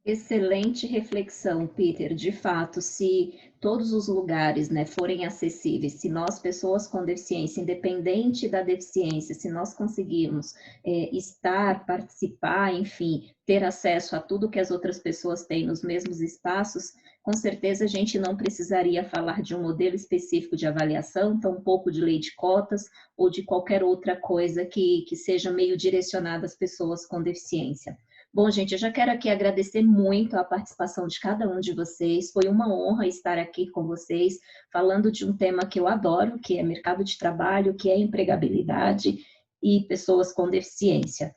Excelente reflexão, Peter. De fato, se todos os lugares, né, forem acessíveis, se nós, pessoas com deficiência, independente da deficiência, se nós conseguirmos estar, participar, enfim, ter acesso a tudo que as outras pessoas têm nos mesmos espaços, com certeza a gente não precisaria falar de um modelo específico de avaliação, tampouco de lei de cotas ou de qualquer outra coisa que seja meio direcionada às pessoas com deficiência. Bom, gente, eu já quero aqui agradecer muito a participação de cada um de vocês. Foi uma honra estar aqui com vocês, falando de um tema que eu adoro, que é mercado de trabalho, que é empregabilidade e pessoas com deficiência.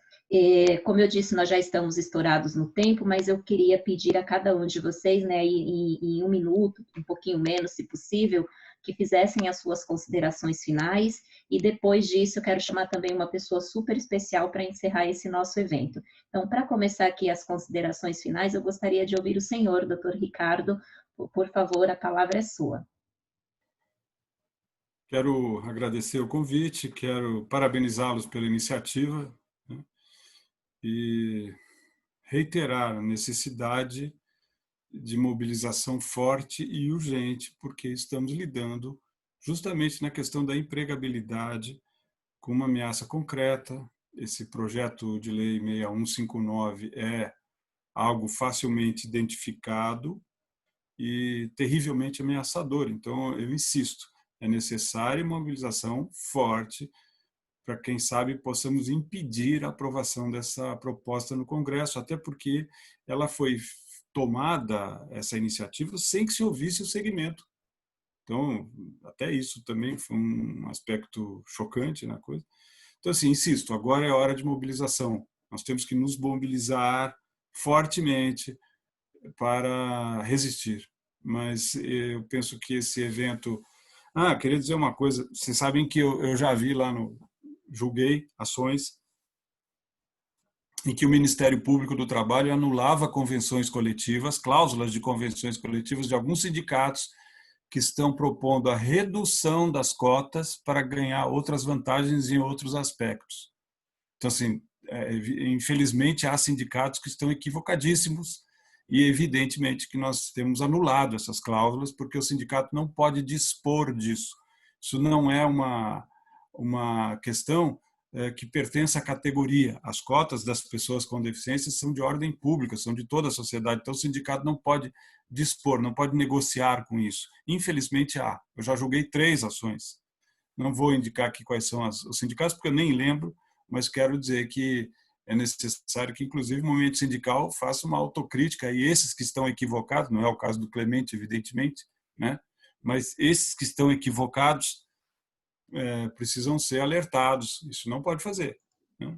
Como eu disse, nós já estamos estourados no tempo, mas eu queria pedir a cada um de vocês, né, em 1 minuto, um pouquinho menos, se possível, que fizessem as suas considerações finais, e depois disso eu quero chamar também uma pessoa super especial para encerrar esse nosso evento. Então, para começar aqui as considerações finais, eu gostaria de ouvir o senhor, Dr. Ricardo. Por favor, a palavra é sua. Quero agradecer o convite, quero parabenizá-los pela iniciativa, né, e reiterar a necessidade de mobilização forte e urgente, porque estamos lidando justamente na questão da empregabilidade com uma ameaça concreta. Esse projeto de lei 6159 é algo facilmente identificado e terrivelmente ameaçador. Então, eu insisto, é necessária mobilização forte para, quem sabe, possamos impedir a aprovação dessa proposta no Congresso, até porque ela foi tomada, essa iniciativa, sem que se ouvisse o segmento. Então, até isso também foi um aspecto chocante na coisa. Então, assim, insisto, agora é hora de mobilização. Nós temos que nos mobilizar fortemente para resistir. Mas eu penso que esse evento... queria dizer uma coisa. Vocês sabem que eu já vi lá julguei ações em que o Ministério Público do Trabalho anulava convenções coletivas, cláusulas de convenções coletivas de alguns sindicatos que estão propondo a redução das cotas para ganhar outras vantagens em outros aspectos. Então, assim, infelizmente, há sindicatos que estão equivocadíssimos e, evidentemente, que nós temos anulado essas cláusulas porque o sindicato não pode dispor disso. Isso não é uma questão que pertence à categoria. As cotas das pessoas com deficiência são de ordem pública, são de toda a sociedade. Então, o sindicato não pode dispor, não pode negociar com isso. Infelizmente, há. Eu já julguei 3 ações. Não vou indicar aqui quais são os sindicatos, porque eu nem lembro, mas quero dizer que é necessário que, inclusive, o movimento sindical faça uma autocrítica, e esses que estão equivocados, não é o caso do Clemente, evidentemente, né? Mas esses que estão equivocados precisam ser alertados. Isso não pode fazer, né?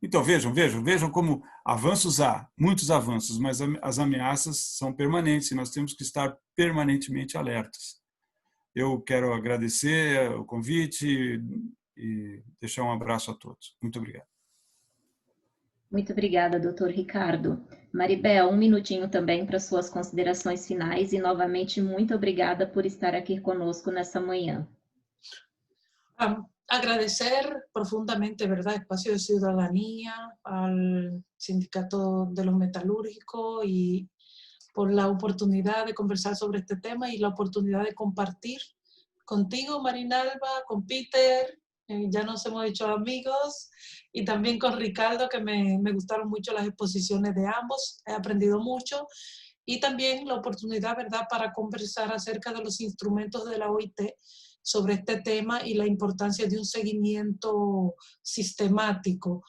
Então, vejam como avanços há, muitos avanços, mas as ameaças são permanentes e nós temos que estar permanentemente alertas. Eu quero agradecer o convite e deixar um abraço a todos. Muito obrigado. Muito obrigada, doutor Ricardo. Maribel, 1 minutinho também para suas considerações finais e, novamente, muito obrigada por estar aqui conosco nessa manhã. Agradecer profundamente, ¿verdad?, Espacio de Ciudadanía, al Sindicato de los Metalúrgicos y por la oportunidad de conversar sobre este tema y la oportunidad de compartir contigo, Marinalva, con Peter, ya nos hemos hecho amigos, y también con Ricardo, que me gustaron mucho las exposiciones de ambos, he aprendido mucho, y también la oportunidad, ¿verdad?, para conversar acerca de los instrumentos de la OIT sobre este tema y la importancia de un seguimiento sistemático.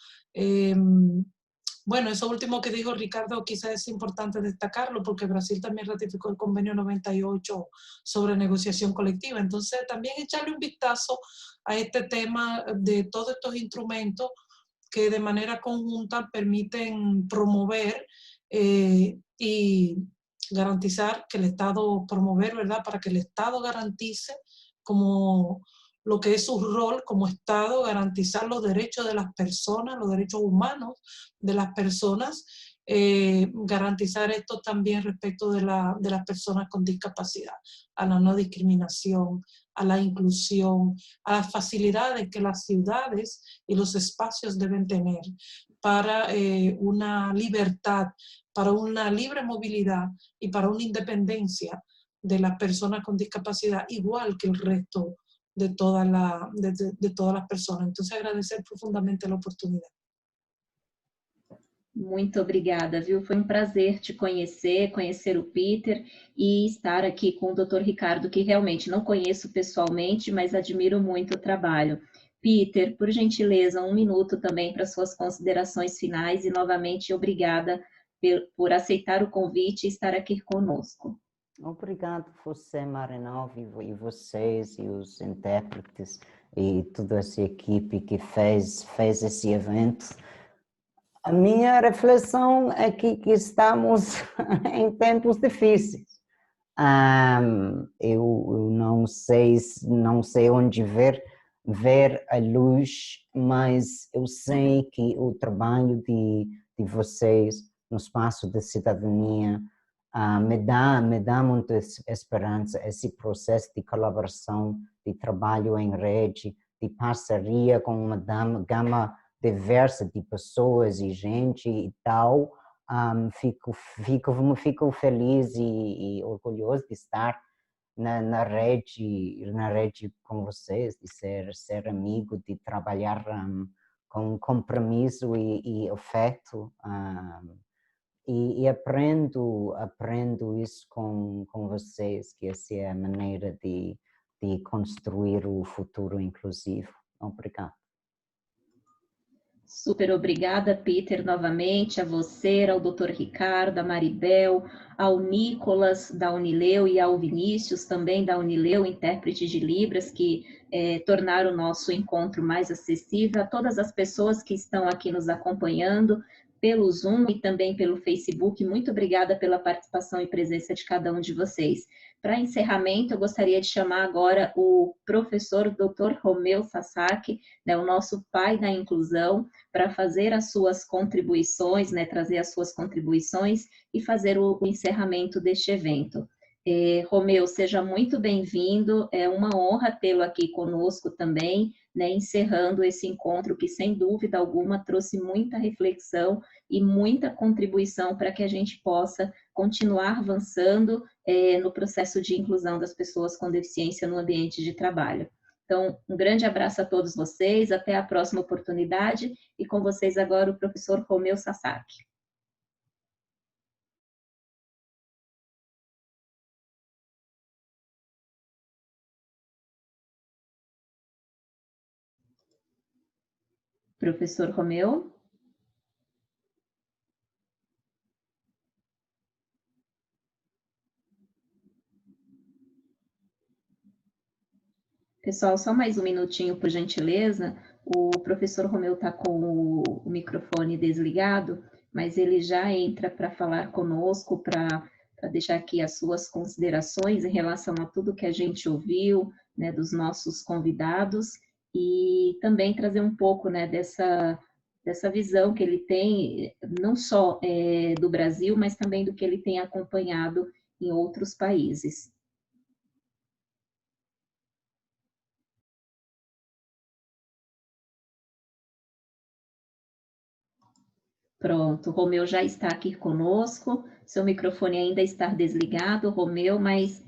Bueno, eso último que dijo Ricardo quizás es importante destacarlo porque Brasil también ratificó el convenio 98 sobre negociación colectiva. Entonces, también echarle un vistazo a este tema de todos estos instrumentos que de manera conjunta permiten promover y garantizar que el Estado, promover, ¿verdad?, para que el Estado garantice como lo que es su rol como Estado, garantizar los derechos de las personas, los derechos humanos de las personas, garantizar esto también respecto de las personas con discapacidad, a la no discriminación, a la inclusión, a las facilidades que las ciudades y los espacios deben tener para una libertad, para una libre movilidad y para una independencia de las personas con discapacidad, igual que el resto de todas las personas. Entonces, agradecer profundamente la oportunidad. Muito obrigada, viu? Foi um prazer te conhecer o Peter e estar aqui com o Dr. Ricardo, que realmente não conheço pessoalmente, mas admiro muito o trabalho. Peter, por gentileza, 1 minuto também para suas considerações finais e, novamente, obrigada por aceitar o convite e estar aqui conosco. Obrigado você, Marinal, e vocês, e os intérpretes, e toda essa equipe que fez esse evento. A minha reflexão é que estamos em tempos difíceis. Eu não sei onde ver a luz, mas eu sei que o trabalho de vocês no espaço da cidadania me dá muita esperança, esse processo de colaboração, de trabalho em rede, de parceria com uma gama diversa de pessoas e gente e tal. Fico feliz e orgulhoso de estar na rede com vocês, de ser amigo, de trabalhar com compromisso e afeto. E aprendo isso com vocês, que essa é a maneira de construir o futuro inclusivo. Obrigado. Super obrigada, Peter, novamente, a você, ao Dr. Ricardo, a Maribel, ao Nicolas, da Unileu, e ao Vinícius, também da Unileu, intérprete de Libras, que tornaram o nosso encontro mais acessível, a todas as pessoas que estão aqui nos acompanhando pelo Zoom e também pelo Facebook. Muito obrigada pela participação e presença de cada um de vocês. Para encerramento, eu gostaria de chamar agora o professor Dr. Romeu Sasaki, o nosso pai da inclusão, para fazer as suas contribuições, trazer as suas contribuições e fazer o encerramento deste evento. Romeu, seja muito bem-vindo, é uma honra tê-lo aqui conosco também, encerrando esse encontro que, sem dúvida alguma, trouxe muita reflexão e muita contribuição para que a gente possa continuar avançando no processo de inclusão das pessoas com deficiência no ambiente de trabalho. Então, um grande abraço a todos vocês, até a próxima oportunidade, e com vocês agora o professor Romeu Sasaki. Professor Romeu? Pessoal, só mais um minutinho, por gentileza. O professor Romeu está com o microfone desligado, mas ele já entra para falar conosco, para deixar aqui as suas considerações em relação a tudo que a gente ouviu, dos nossos convidados, e também trazer um pouco dessa visão que ele tem, não só do Brasil, mas também do que ele tem acompanhado em outros países. Pronto, o Romeu já está aqui conosco, seu microfone ainda está desligado, Romeu, mas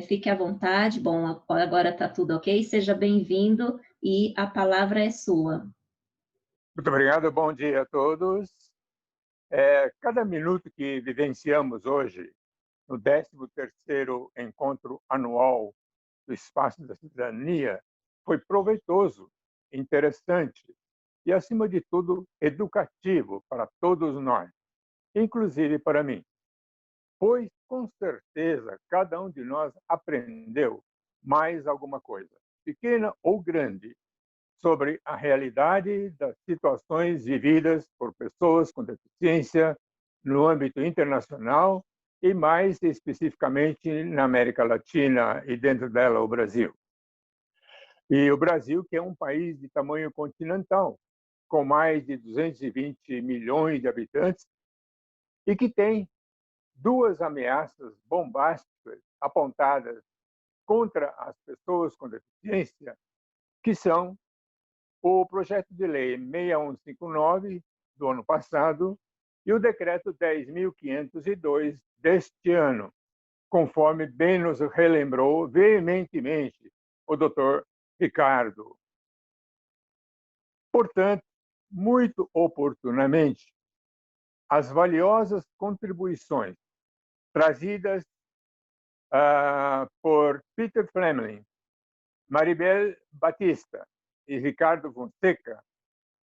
fique à vontade. Bom, agora está tudo ok, seja bem-vindo e a palavra é sua. Muito obrigado, bom dia a todos. Cada minuto que vivenciamos hoje, no 13º Encontro Anual do Espaço da Cidadania, foi proveitoso, interessante e, acima de tudo, educativo para todos nós, inclusive para mim. Pois, com certeza, cada um de nós aprendeu mais alguma coisa, pequena ou grande, sobre a realidade das situações vividas por pessoas com deficiência no âmbito internacional e, mais especificamente, na América Latina e, dentro dela, o Brasil. E o Brasil, que é um país de tamanho continental, com mais de 220 milhões de habitantes, e que tem duas ameaças bombásticas apontadas contra as pessoas com deficiência, que são o projeto de lei 6159 do ano passado e o decreto 10.502 deste ano, conforme bem nos relembrou veementemente o Dr. Ricardo. Portanto, muito oportunamente, as valiosas contribuições trazidas por Peter Fleming, Maribel Batista e Ricardo Fonseca,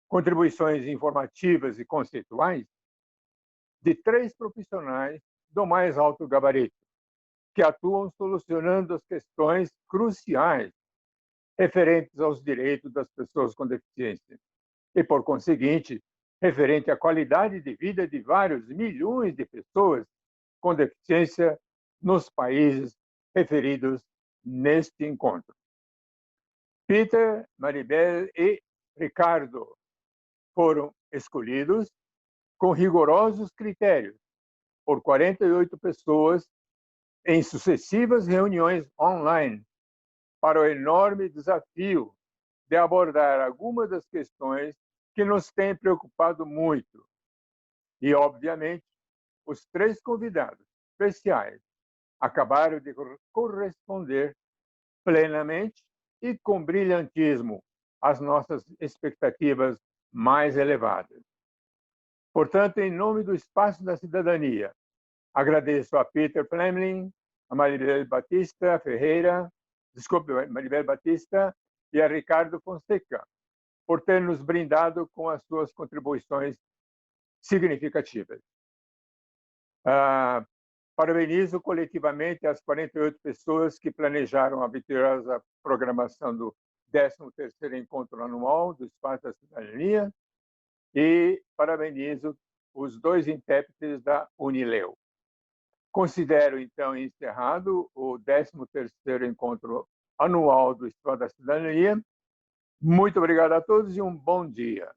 contribuições informativas e conceituais de 3 profissionais do mais alto gabarito, que atuam solucionando as questões cruciais referentes aos direitos das pessoas com deficiência e, por conseguinte, referente à qualidade de vida de vários milhões de pessoas com deficiência nos países referidos neste encontro. Peter, Maribel e Ricardo foram escolhidos com rigorosos critérios por 48 pessoas em sucessivas reuniões online para o enorme desafio de abordar algumas das questões que nos têm preocupado muito. E, obviamente, os 3 convidados especiais acabaram de corresponder plenamente e com brilhantismo às nossas expectativas mais elevadas. Portanto, em nome do Espaço da Cidadania, agradeço a Peter Fleming, a Maribel Batista e a Ricardo Fonseca por ter nos brindado com as suas contribuições significativas. Parabenizo coletivamente as 48 pessoas que planejaram a vitoriosa programação do 13º Encontro Anual do Espaço da Cidadania e parabenizo os 2 intérpretes da Unileu. Considero, então, encerrado o 13º Encontro Anual do Espaço da Cidadania. Muito obrigado a todos e um bom dia.